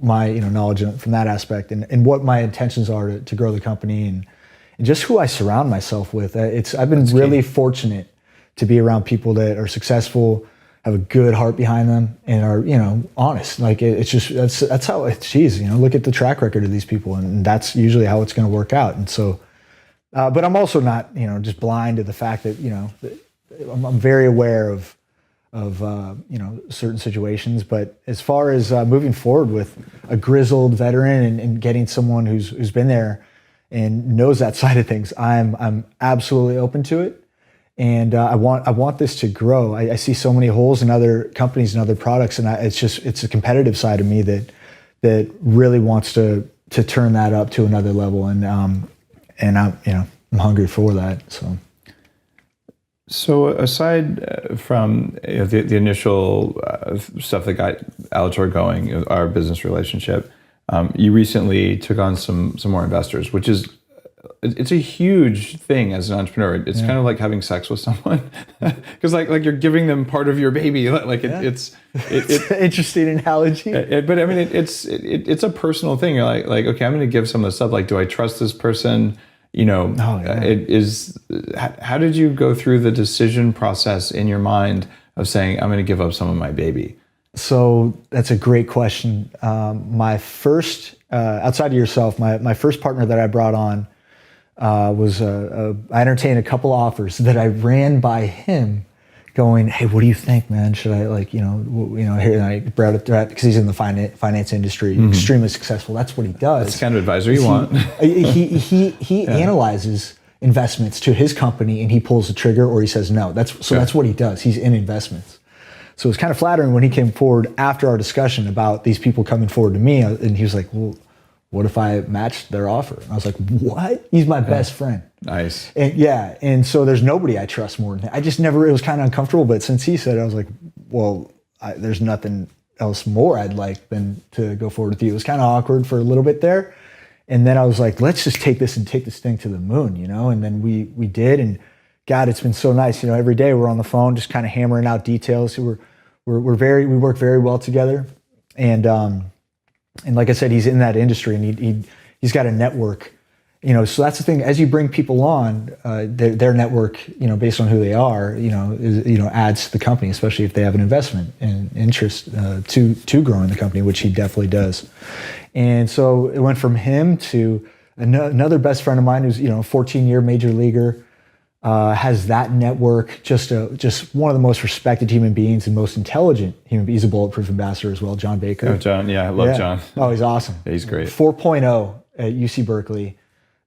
my knowledge from that aspect, and what my intentions are to grow the company, and just who I surround myself with. I've been really fortunate to be around people that are successful, have a good heart behind them, and are honest. Like it's just that's how look at the track record of these people, and that's usually how it's going to work out. And so, but I'm also not just blind to the fact that I'm very aware of certain situations. But as far as moving forward with a grizzled veteran and getting someone who's been there and knows that side of things, I'm absolutely open to it. And I want this to grow. I see so many holes in other companies and other products, and it's a competitive side of me that really wants to turn that up to another level. And I'm hungry for that. So aside from the initial stuff that got Alitura going, our business relationship, you recently took on some more investors, which is it's a huge thing as an entrepreneur. It's kind of like having sex with someone, because like you're giving them part of your baby. It's an interesting analogy. But I mean, it's a personal thing. You're like okay, I'm going to give some of this stuff. Like, do I trust this person? How did you go through the decision process in your mind of saying, I'm going to give up some of my baby? So that's a great question. My first, outside of yourself, my first partner that I brought on was I entertained a couple offers that I ran by him, going, hey, what do you think, man? Should I here, and I brought it up because he's in the finance industry, extremely successful. That's what he does. That's the kind of advisor you want. He analyzes investments to his company, and he pulls the trigger or he says no. That's what he does. He's in investments. So it was kind of flattering when he came forward after our discussion about these people coming forward to me, and he was like, well, what if I matched their offer? And I was like, what? He's my best friend. Nice. And so there's nobody I trust more than him. I just never, it was kind of uncomfortable, but since he said it, I was like, well, there's nothing else more I'd like than to go forward with you. It was kind of awkward for a little bit there. And then I was like, let's just take this thing to the moon, and then we did, and God, it's been so nice. Every day we're on the phone, just kind of hammering out details. We work very well together. And like I said, he's in that industry, and he's got a network, so that's the thing. As you bring people on, their network, based on who they are, adds to the company, especially if they have an investment and interest to growing the company, which he definitely does. And so it went from him to another best friend of mine who's 14-year major leaguer, has that network, just one of the most respected human beings and most intelligent human beings. He's a Bulletproof ambassador as well, John Baker. Oh, John, I love John. Oh, he's awesome. Yeah, he's great. 4.0 at UC Berkeley.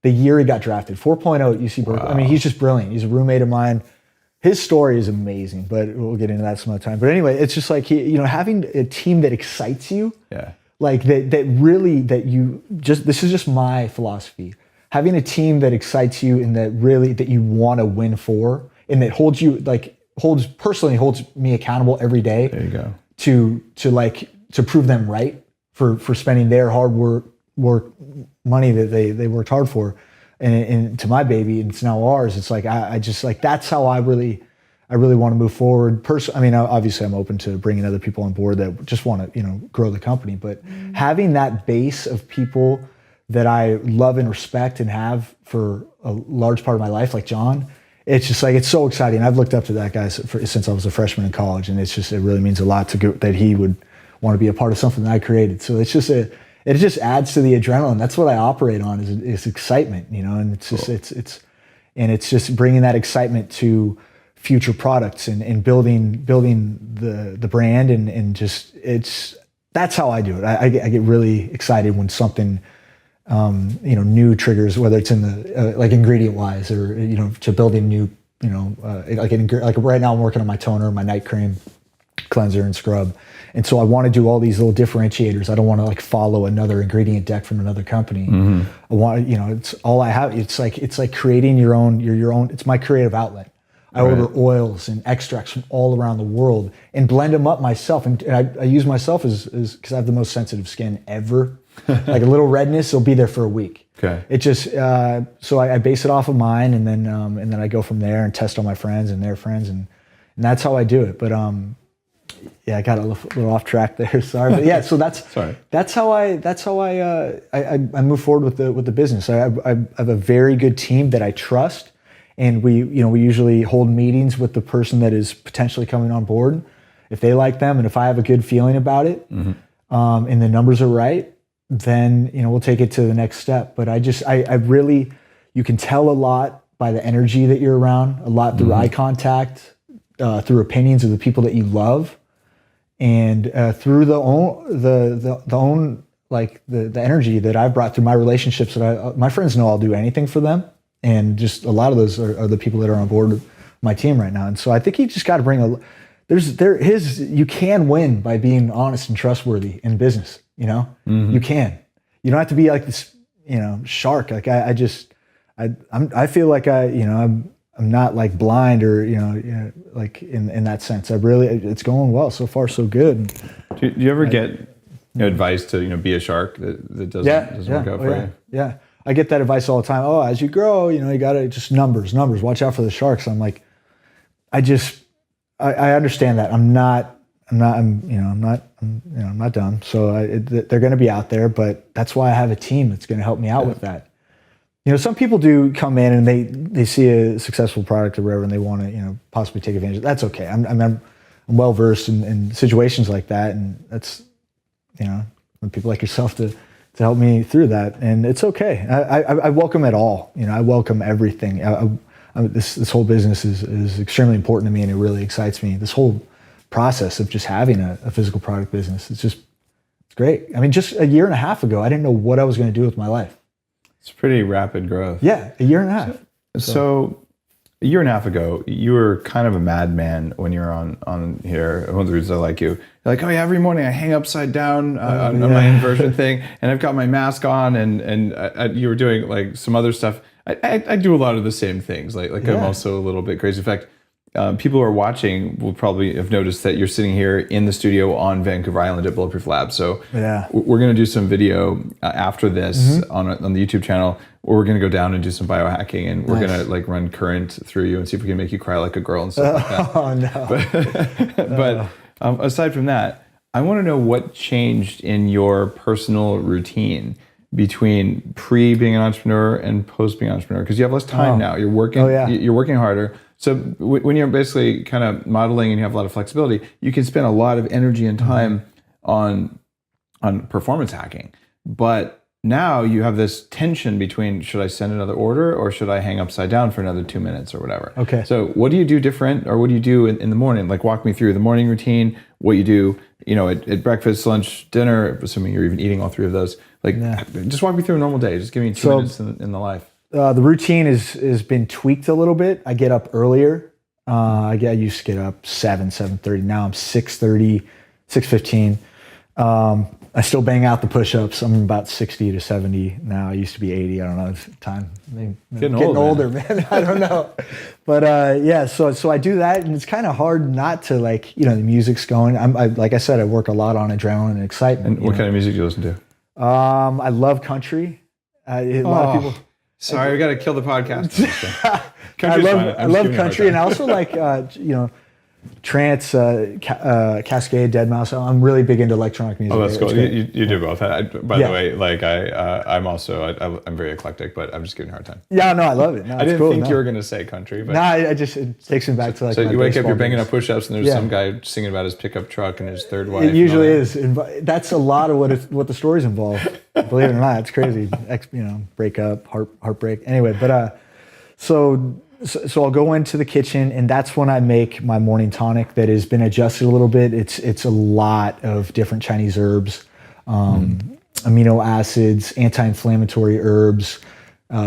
The year he got drafted, 4.0 at UC Berkeley. Wow. I mean, he's just brilliant. He's a roommate of mine. His story is amazing, but we'll get into that some other time. But anyway, it's just like having a team that excites you. Yeah. Like this is just my philosophy. Having a team that excites you and that you want to win for, and that holds me accountable every day. There you go. To prove them right for spending their hard work money that they worked hard for, and to my baby, and it's now ours. It's like I just like, that's how I really want to move forward. I mean, obviously I'm open to bringing other people on board that just want to grow the company, but having that base of people that I love and respect and have for a large part of my life, like John, it's just like, it's so exciting. I've looked up to that guy since I was a freshman in college, and it really means a lot that he would want to be a part of something that I created. So it just adds to the adrenaline. That's what I operate on is excitement, and it's just, cool. it's just bringing that excitement to future products and building the brand and just that's how I do it. I get really excited when something new triggers, whether it's in the like ingredient wise or to building new like right now I'm working on my toner, my night cream, cleanser and scrub, and so I want to do all these little differentiators. I don't want to like follow another ingredient deck from another company. I want it's all I have. It's like creating your own. It's my creative outlet. I order oils and extracts from all around the world and blend them up myself. And I use myself as because I have the most sensitive skin ever. Like a little redness, it'll be there for a week. Okay. It just so I base it off of mine, and then I go from there and test on my friends and their friends, and that's how I do it. But I got a little off track there. Sorry, but yeah. So that's how I move forward with the business. I have a very good team that I trust. And we usually hold meetings with the person that is potentially coming on board. If they like them, and if I have a good feeling about it, and the numbers are right, then we'll take it to the next step. But I really, you can tell a lot by the energy that you're around, a lot through eye contact, through opinions of the people that you love, and through the energy that I've brought through my relationships. That my friends know I'll do anything for them. And just a lot of those are the people that are on board with my team right now. And so I think you just got to bring you can win by being honest and trustworthy in business. You can. You don't have to be like this, shark. Like I feel like I'm not like blind or like in that sense. It's going well so far, so good. Do you ever get advice to be a shark that doesn't work out for you? Yeah. I get that advice all the time. Oh, as you grow, you got to just numbers. Watch out for the sharks. I'm like, I understand that. I'm not done. So they're going to be out there, but that's why I have a team that's going to help me out with that. Some people do come in and they see a successful product or whatever, and they want to, possibly take advantage of it. That's okay. I'm well versed in situations like that, and that's, when people like yourself to help me through that, and it's okay. I welcome it all. I welcome everything. This whole business is extremely important to me, and it really excites me. This whole process of just having a physical product business, it's great. I mean, just a year and a half ago, I didn't know what I was going to do with my life. It's pretty rapid growth. Yeah, a year and a half. So a year and a half ago, you were kind of a madman when you were on here. One of the reasons I like you, you're like, oh yeah, every morning I hang upside down on my inversion thing, and I've got my mask on, and you were doing like some other stuff. I do a lot of the same things. Like I'm also a little bit crazy. In fact, people who are watching will probably have noticed that you're sitting here in the studio on Vancouver Island at Bulletproof Labs. So we're going to do some video after this on the YouTube channel, where we're going to go down and do some biohacking, and we're going to like run current through you and see if we can make you cry like a girl and stuff like that. Oh no! But aside from that, I want to know what changed in your personal routine between pre being an entrepreneur and post being an entrepreneur, because you have less time now. You're working. You're working harder. So when you're basically kind of modeling and you have a lot of flexibility, you can spend a lot of energy and time on performance hacking. But now you have this tension between, should I send another order or should I hang upside down for another 2 minutes or whatever? Okay. So what do you do different, or what do you do in the morning? Like walk me through the morning routine, what you do, at breakfast, lunch, dinner, assuming you're even eating all three of those. Like just walk me through a normal day. Just give me 2 minutes in the life. The routine has been tweaked a little bit. I get up earlier. I used to get up 7:30. Now I'm 6:30, 6:15. I still bang out the push-ups. I'm about 60 to 70 now. I used to be 80. I don't know. It's time. Getting older, man. I don't know. But so I do that, and it's kind of hard not to the music's going. Like I said, I work a lot on adrenaline and excitement. And what kind of music do you listen to? I love country. A lot of people. Sorry, we got to kill the podcast. I love country, and I also like trance, Cascade, Dead Mouse. I'm really big into electronic music. Oh, that's cool. You do both. By the way, I'm very eclectic, but I'm just giving you a hard time. Yeah, no, I love it. No, I didn't think you were going to say country, but it takes me back to So you wake up, you're banging up push-ups, and there's some guy singing about his pickup truck and his third wife. It usually is. That's a lot of what the stories involve. Believe it or not, it's crazy. Breakup, heartbreak. Anyway, but So I'll go into the kitchen, and that's when I make my morning tonic that has been adjusted a little bit. It's a lot of different Chinese herbs, amino acids, anti-inflammatory herbs,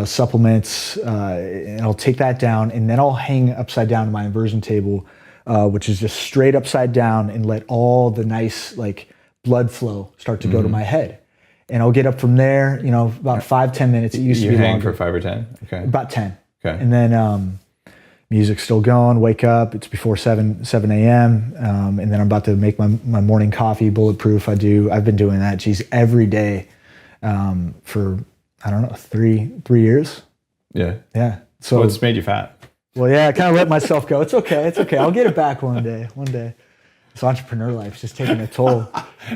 supplements, and I'll take that down, and then I'll hang upside down to my inversion table, which is just straight upside down, and let all the nice like blood flow start to go to my head. And I'll get up from there, about 5-10 minutes. It used to be hang longer. for 5 or 10? Okay. About 10. Okay. And then music's still going, wake up, it's before 7 a.m. And then I'm about to make my morning coffee, bulletproof. I've been doing that, every day for, I don't know, three years. Yeah. Yeah. So what's made you fat? Well, yeah, I kind of let myself go. It's okay. I'll get it back one day. This entrepreneur life's just taking a toll.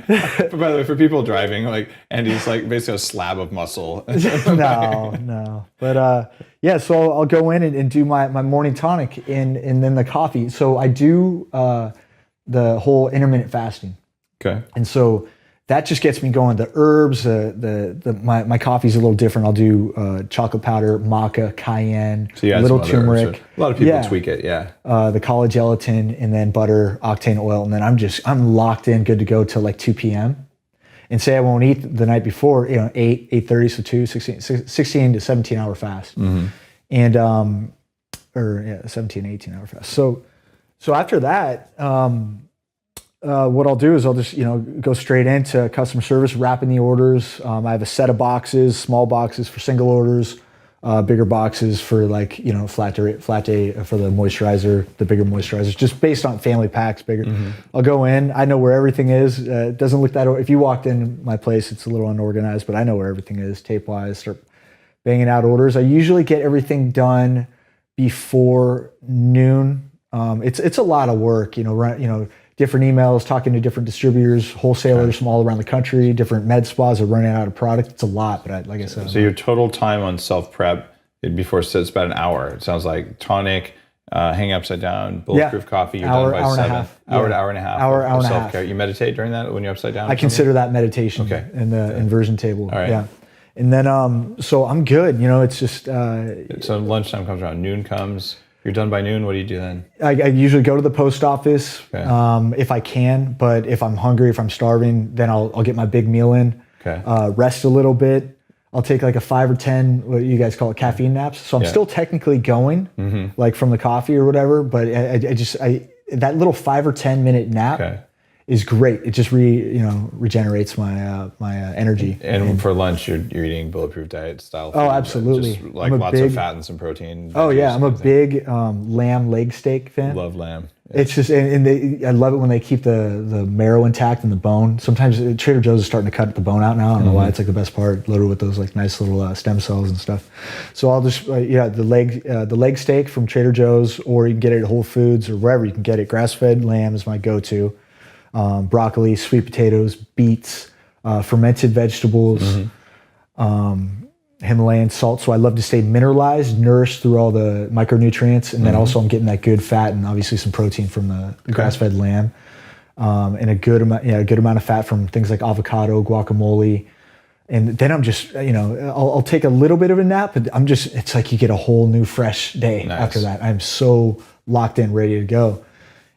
But by the way, for people driving, like Andy's like basically a slab of muscle. No. But yeah, so I'll go in and do my morning tonic and then the coffee. So I do the whole intermittent fasting. Okay. And so that just gets me going. The herbs, my coffee's a little different. I'll do chocolate powder, maca, cayenne, So you add little some other turmeric. herbs. A lot of people tweak it, yeah. The collagen gelatin, and then butter, octane oil, and then I'm locked in, good to go till like 2 p.m. And say I won't eat the night before, 8:30, so 16 to 17 hour fast. And 17, 18 hour fast. So after that, what I'll do is I'll just, go straight into customer service, wrapping the orders. I have a set of boxes, small boxes for single orders, bigger boxes for like, flat day for the moisturizer, the bigger moisturizers, just based on family packs, bigger. I'll go in, I know where everything is. It doesn't look that, if you walked in my place, it's a little unorganized, but I know where everything is tape wise, start banging out orders. I usually get everything done before noon. It's a lot of work, different emails, talking to different distributors, wholesalers from all around the country, different med spas are running out of product. It's a lot, but like I said. So your total time on self-prep before it's about an hour. It sounds like tonic, hang upside down, bulletproof coffee, you're done by 7. Hour to hour and a half. Hour and a half. Self-care. You meditate during that when you're upside down? I consider that meditation in the inversion table. All right. Yeah. And then, so I'm good. It's just... so lunchtime comes around, noon comes. You're done by noon. What do you do then? I usually go to the post office if I can, but if I'm hungry, if I'm starving, then I'll get my big meal in, rest a little bit. I'll take like a 5 or 10, what you guys call it, caffeine naps. So I'm still technically going, like from the coffee or whatever, but I that little 5 or 10 minute nap is great. It just regenerates my energy. And for lunch, you're eating bulletproof diet style food. Oh, absolutely. Just like lots of fat and some protein. Oh yeah, I'm a big lamb leg steak fan. Love lamb. It's just, I love it when they keep the marrow intact and the bone. Sometimes Trader Joe's is starting to cut the bone out now. I don't know why. It's like the best part, loaded with those like nice little stem cells and stuff. So I'll just, the leg steak from Trader Joe's, or you can get it at Whole Foods or wherever you can get it. Grass-fed lamb is my go-to. Broccoli, sweet potatoes, beets, fermented vegetables, Himalayan salt. So I love to stay mineralized, nourished through all the micronutrients. And then also I'm getting that good fat and obviously some protein from the grass-fed lamb. And a good amount of fat from things like avocado, guacamole. And then I'm just, I'll take a little bit of a nap, but it's like you get a whole new fresh day after that. I'm so locked in, ready to go.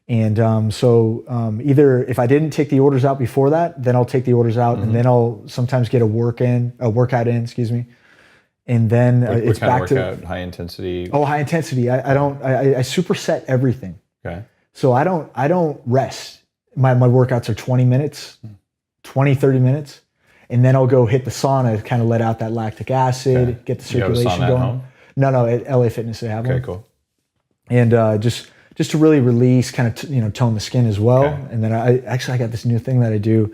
And either if I didn't take the orders out before that, then I'll take the orders out, and then I'll sometimes get a workout in, excuse me. And then it's back to high intensity. Oh, high intensity. I superset everything. Okay. So I don't rest. My workouts are 20 minutes, 20, 30 minutes. And then I'll go hit the sauna to kind of let out that lactic acid, get the circulation going. At home? No, at LA Fitness they have one. Okay, cool. And just to really release, kind of tone the skin as well. Okay. And then I got this new thing that I do.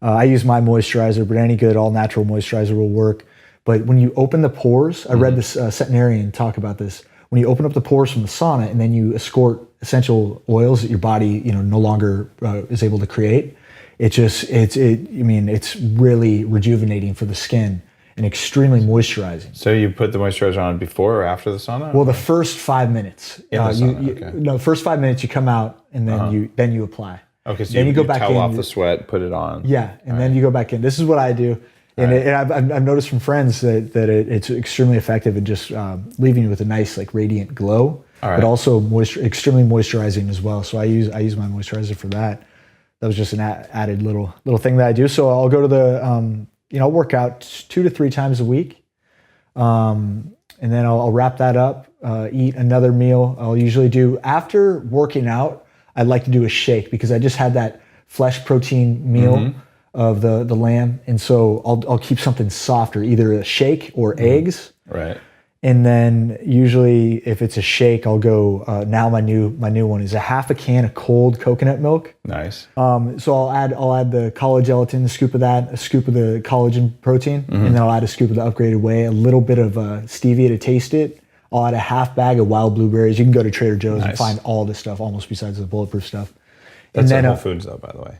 I use my moisturizer, but any good all natural moisturizer will work. But when you open the pores, I read this centenarian talk about this. When you open up the pores from the sauna and then you escort essential oils that your body no longer is able to create, it's really rejuvenating for the skin and extremely moisturizing. So you put the moisturizer on before or after the sauna? Well, the first 5 minutes. In the sauna, No, first 5 minutes you come out and then you apply. Okay, so then you go back towel in, off the sweat, put it on. Yeah, and then you go back in. This is what I do. And, Right. I've noticed from friends that it's extremely effective in just leaving you with a nice like radiant glow, All right. but also extremely moisturizing as well. So I use my moisturizer for that. That was just an added little thing that I do. So I'll go to the I'll work out 2 to 3 times a week, and then I'll wrap that up. Eat another meal. I'll usually do after working out. I'd like to do a shake because I just had that flesh protein meal of the lamb, and so I'll keep something softer, either a shake or eggs. Right. And then usually if it's a shake, I'll go. Now my new one is a half a can of cold coconut milk. Nice. So I'll add the collagen gelatin, a scoop of that, a scoop of the collagen protein, and then I'll add a scoop of the upgraded whey, a little bit of stevia to taste it. I'll add a half bag of wild blueberries. You can go to Trader Joe's and find all this stuff, almost besides the bulletproof stuff. That's and then at Whole Foods though, by the way.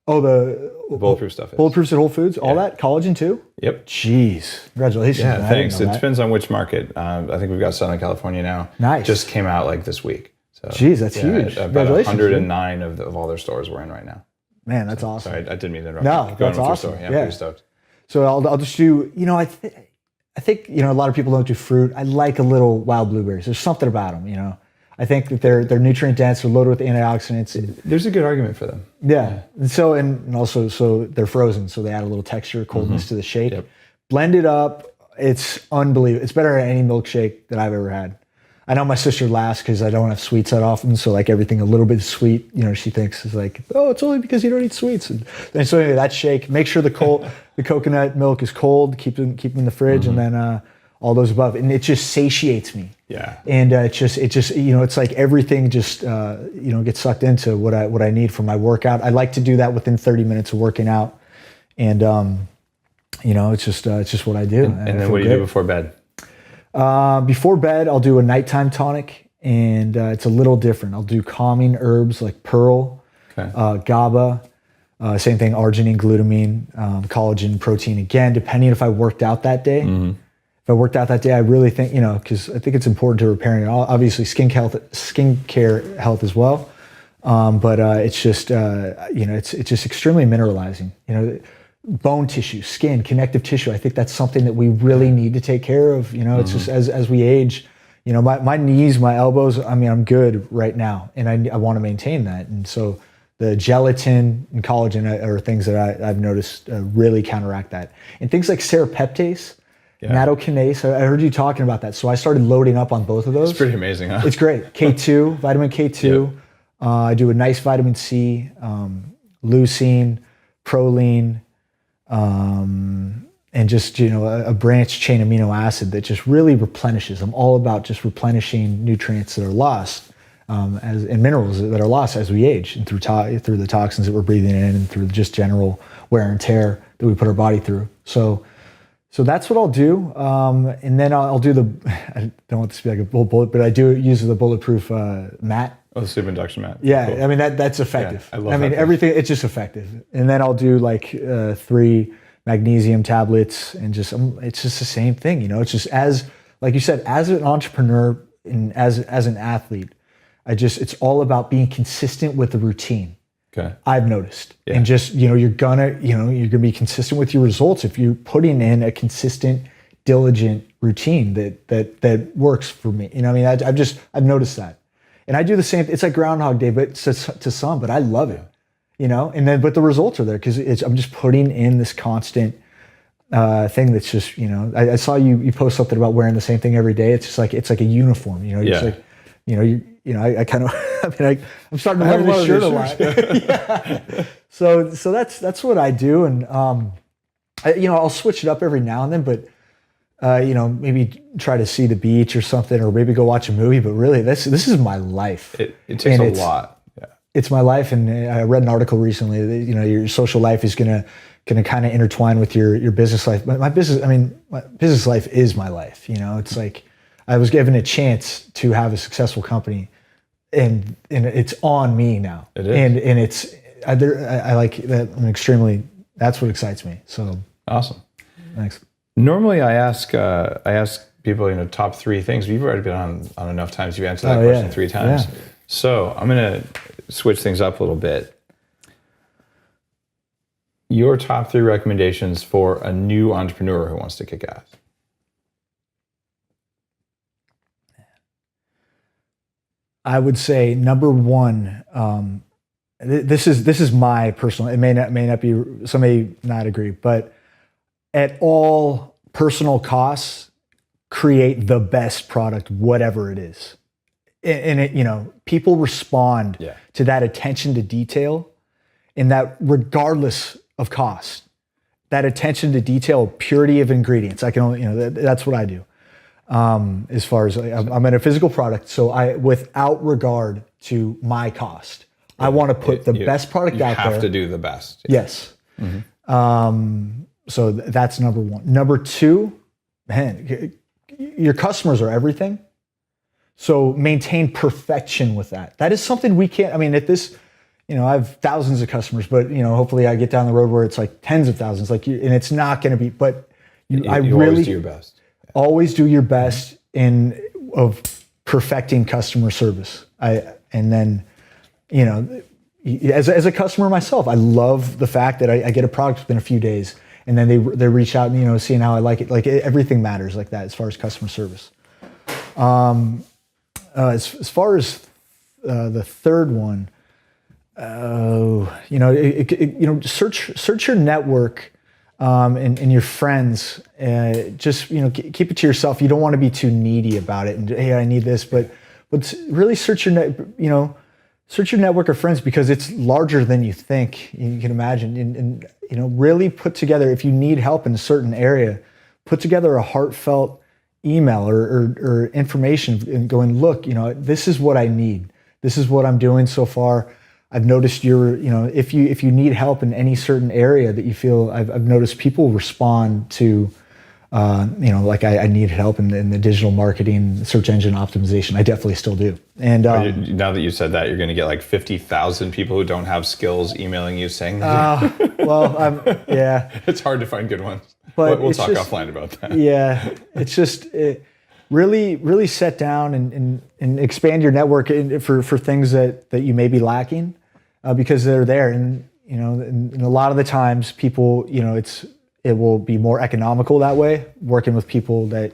The bulletproof stuff is. Bulletproof's at Whole Foods? All that? Collagen too? Yep. Jeez. Congratulations. Yeah, man. thanks. It That. depends on which market. I think we've got Southern California now. Nice. Just came out like this week. So, Jeez, that's huge. About Congratulations, 109 of all their stores we're in right now. Man, that's awesome. Sorry, I didn't mean to interrupt. No, you. that's awesome. Yeah, I'm Yeah. pretty stoked. So I'll just do, I think, a lot of people don't do fruit. I like a little wild blueberries. There's something about them, I think that they're nutrient dense, they're loaded with antioxidants. There's a good argument for them. Yeah. And so, and also, so they're frozen. So they add a little texture, coldness to the shake. Yep. Blend it up. It's unbelievable. It's better than any milkshake that I've ever had. I know my sister laughs because I don't have sweets that often. So like everything a little bit sweet, she thinks is like, oh, it's only because you don't eat sweets. And so anyway, that shake, make sure the coconut milk is cold, keep them in the fridge, and then all those above. And it just satiates me. Yeah. And it just it's like everything just gets sucked into what I need for my workout. I like to do that within 30 minutes of working out, and it's just what I do. And then what do you do before bed? Before bed, I'll do a nighttime tonic, and it's a little different. I'll do calming herbs like pearl, GABA, same thing, arginine, glutamine, collagen, protein. Again, depending if I worked out that day. If I worked out that day, I really think, because I think it's important to repairing, obviously skincare health as well. But it's just, it's just extremely mineralizing. Bone tissue, skin, connective tissue. I think that's something that we really need to take care of. It's just as we age, my knees, my elbows, I'm good right now, and I want to maintain that. And so the gelatin and collagen are things that I've noticed really counteract that. And things like serapeptase, nattokinase, I heard you talking about that. So I started loading up on both of those. It's pretty amazing, huh? It's great. K2, vitamin K2. Yep. I do a nice vitamin C, leucine, proline, and just, a branched chain amino acid that just really replenishes. I'm all about just replenishing nutrients that are lost, and minerals that are lost as we age, and through the toxins that we're breathing in, and through just general wear and tear that we put our body through. So that's what I'll do. And then I'll do I don't want this to be like a bullet, but I do use the bulletproof mat. Oh, the sleep induction mat. Yeah, cool. I mean that's effective. Yeah, I love that. Everything, it's just effective. And then I'll do like 3 magnesium tablets, and just it's just the same thing. It's just like you said, as an entrepreneur and as an athlete, it's all about being consistent with the routine. Okay. I've noticed, and just you're gonna be consistent with your results if you're putting in a consistent, diligent routine that works for me. I've noticed that. And I do the same. It's like Groundhog Day, but to some. But I love it, but the results are there because I'm just putting in this constant thing that's just I saw you post something about wearing the same thing every day. It's just like it's like a uniform. It's like I kind of I'm starting to wear this shirt a lot. Yeah. So that's what I do, and I'll switch it up every now and then, but. Maybe try to see the beach or something, or maybe go watch a movie. But really, this is my life. It takes a lot. Yeah, it's my life. And I read an article recently that your social life is gonna kind of intertwine with your business life. But my business life is my life. It's like I was given a chance to have a successful company, and it's on me now. It is, and it's I like that. That's what excites me. So awesome. Thanks. Normally, I ask people, top 3 things. You've already been on enough times. You've answered that question 3 times. Yeah. So I'm going to switch things up a little bit. Your top 3 recommendations for a new entrepreneur who wants to kick ass. I would say number one, this is my personal, it may not be, some may not agree, but at all personal costs, create the best product, whatever it is. And it, people respond to that attention to detail, and that regardless of cost, that attention to detail, purity of ingredients. I can only, that's what I do. As far as I'm in a physical product, so without regard to my cost, I want to put the best product out there. You have to do the best. Yes. Mm-hmm. So that's number one. Number two, man, your customers are everything. So maintain perfection with that. That is something we can't, at this, I have thousands of customers, but hopefully I get down the road where it's like tens of thousands, and it's not going to be, but you always do your best. Always do your best of perfecting customer service. And then, as a customer myself, I love the fact that I get a product within a few days, and then they reach out and seeing how I like it. Like everything matters like that as far as customer service. As far as the third one, search your network. And your friends, just keep it to yourself. You don't want to be too needy about it. And hey, I need this, but really search your network of friends, because it's larger than you think. You can imagine, and really put together. If you need help in a certain area, put together a heartfelt email or information, and going, look, this is what I need. This is what I'm doing so far. I've noticed if you need help in any certain area that you feel, I've noticed people respond to, like I need help in the digital marketing, search engine optimization. I definitely still do. And now that you said that, you're going to get like 50,000 people who don't have skills emailing you saying that. Yeah. It's hard to find good ones. But we'll talk offline about that. Yeah, it's just really set down and expand your network for things that you may be lacking, because they're there. And and a lot of the times people, it will be more economical that way, working with people that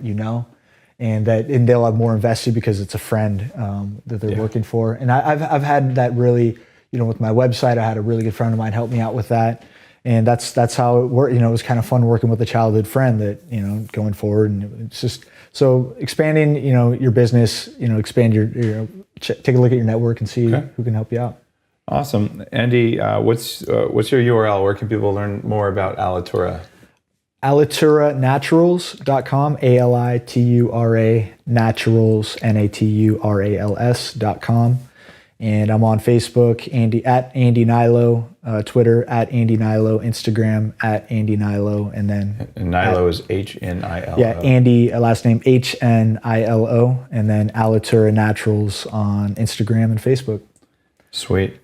and they'll have more invested because it's a friend that they're working for. And I've had that really, with my website, I had a really good friend of mine help me out with that. And that's how it worked. It was kind of fun working with a childhood friend that, going forward. And it's just, so expanding, your business, expand take a look at your network and see who can help you out. Awesome. Andy, what's your URL? Where can people learn more about Alitura? AlituraNaturals.com, ALITURA Naturals, NATURALS.com. And I'm on Facebook, at Andy Hnilo, Twitter at Andy Hnilo, Instagram at Andy Hnilo, and then Hnilo is Hnilo. Yeah, Andy, last name Hnilo, and then Alitura Naturals on Instagram and Facebook. Sweet.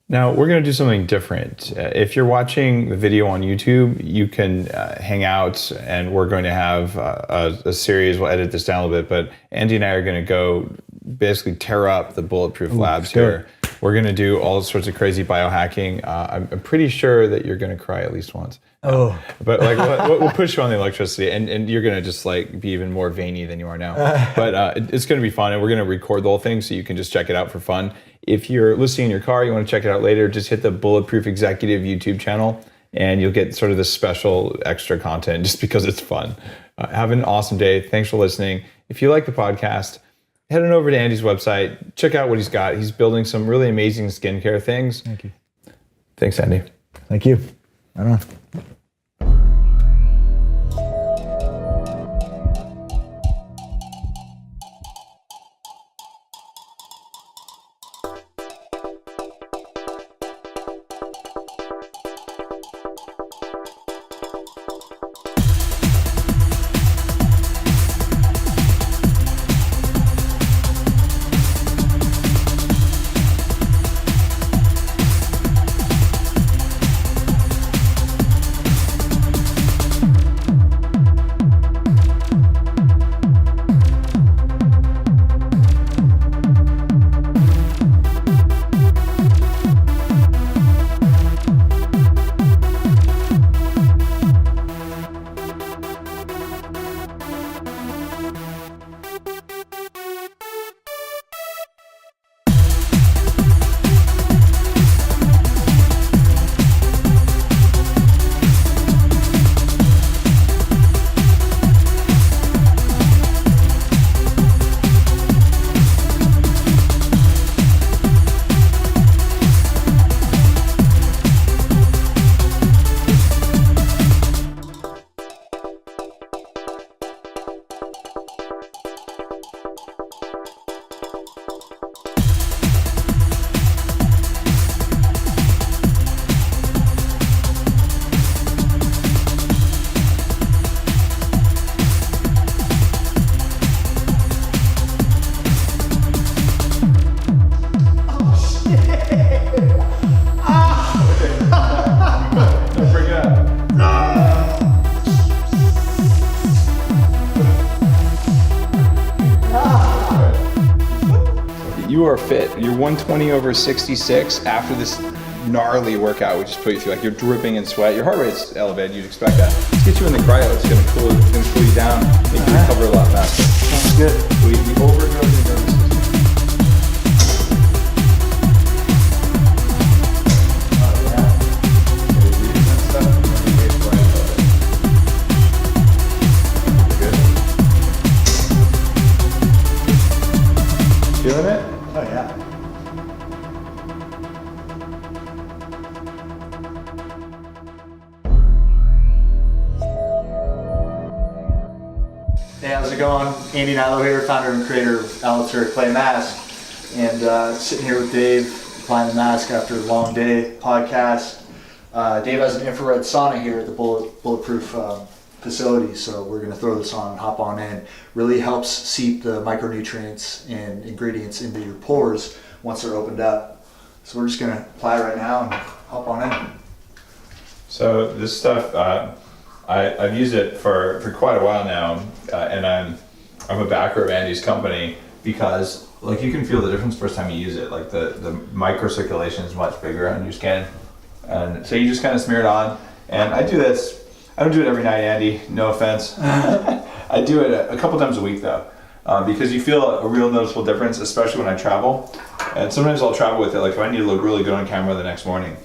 Now we're going to do something different. If you're watching the video on YouTube, you can hang out, and we're going to have a series. We'll edit this down a little bit, but Andy and I are going to go basically tear up the Bulletproof Labs here. We're going to do all sorts of crazy biohacking. I'm pretty sure that you're going to cry at least once. But we'll push you on the electricity, and you're going to just be even more veiny than you are now. But it's going to be fun, and we're going to record the whole thing so you can just check it out for fun. If you're listening in your car, you want to check it out later, just hit the Bulletproof Executive YouTube channel, and you'll get sort of this special extra content just because it's fun. Have an awesome day. Thanks for listening. If you like the podcast, head on over to Andy's website. Check out what he's got. He's building some really amazing skincare things. Thank you. Thanks, Andy. Thank you. Right on. You are fit. You're 120 over 66 after this gnarly workout we just put you through. Like, you're dripping in sweat. Your heart rate's elevated. You'd expect that. Let's get you in the cryo. It's gonna cool you down, make you recover a lot faster. Sounds good. We overgrowth your nervous system. Feeling it? Oh yeah. Hey, how's it going? Andy Hnilo here, founder and creator of Alitura Clay Mask, and sitting here with Dave, applying the mask after a long day podcast. Dave has an infrared sauna here at the Bulletproof facility, so we're going to throw this on and hop on in. Really helps seep the micronutrients and ingredients into your pores once they're opened up. So we're just going to apply it right now and hop on in. So this stuff, I've used it for quite a while now, and I'm a backer of Andy's company because, like, you can feel the difference first time you use it. Like, the microcirculation is much bigger on your skin, and so you just kind of smear it on. And I do this. I don't do it every night, Andy. No offense. I do it a couple times a week though, because you feel a real noticeable difference, especially when I travel. And sometimes I'll travel with it. Like, if I need to look really good on camera the next morning,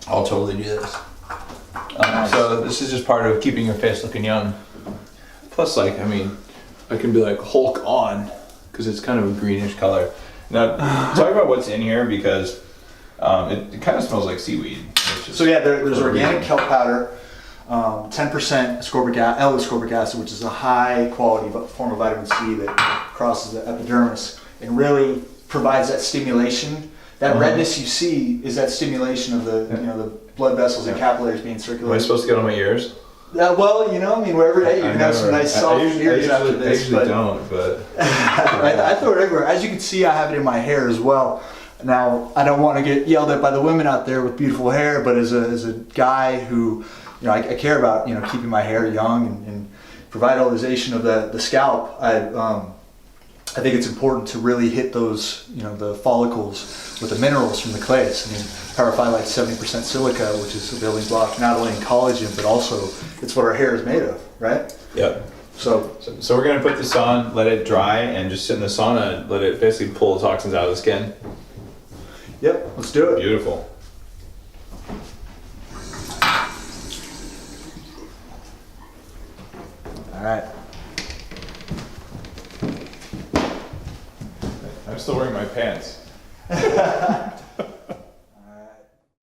I'll totally do this. So this is just part of keeping your face looking young. Plus, like, I mean, I can be like Hulk on because it's kind of a greenish color. Now, talk about what's in here because it kind of smells like seaweed. So yeah, there's organic kelp powder, 10% L-ascorbic acid, which is a high quality form of vitamin C that crosses the epidermis and really provides that stimulation. That redness you see is that stimulation of the blood vessels and capillaries being circulated. Am I supposed to get on my ears? Well, I mean, wherever you can have some nice soft ears after this. I usually don't, but I throw it everywhere. As you can see, I have it in my hair as well. Now, I don't want to get yelled at by the women out there with beautiful hair, but as a guy who, I care about, keeping my hair young and revitalization of the scalp, I think it's important to really hit those, the follicles with the minerals from the clays. I mean, Paraphyllite's 70% silica, which is a building block not only in collagen, but also it's what our hair is made of, right? Yep. So we're gonna put this on, let it dry, and just sit in the sauna and let it basically pull the toxins out of the skin. Yep, let's do it. Beautiful. All right. I'm still wearing my pants.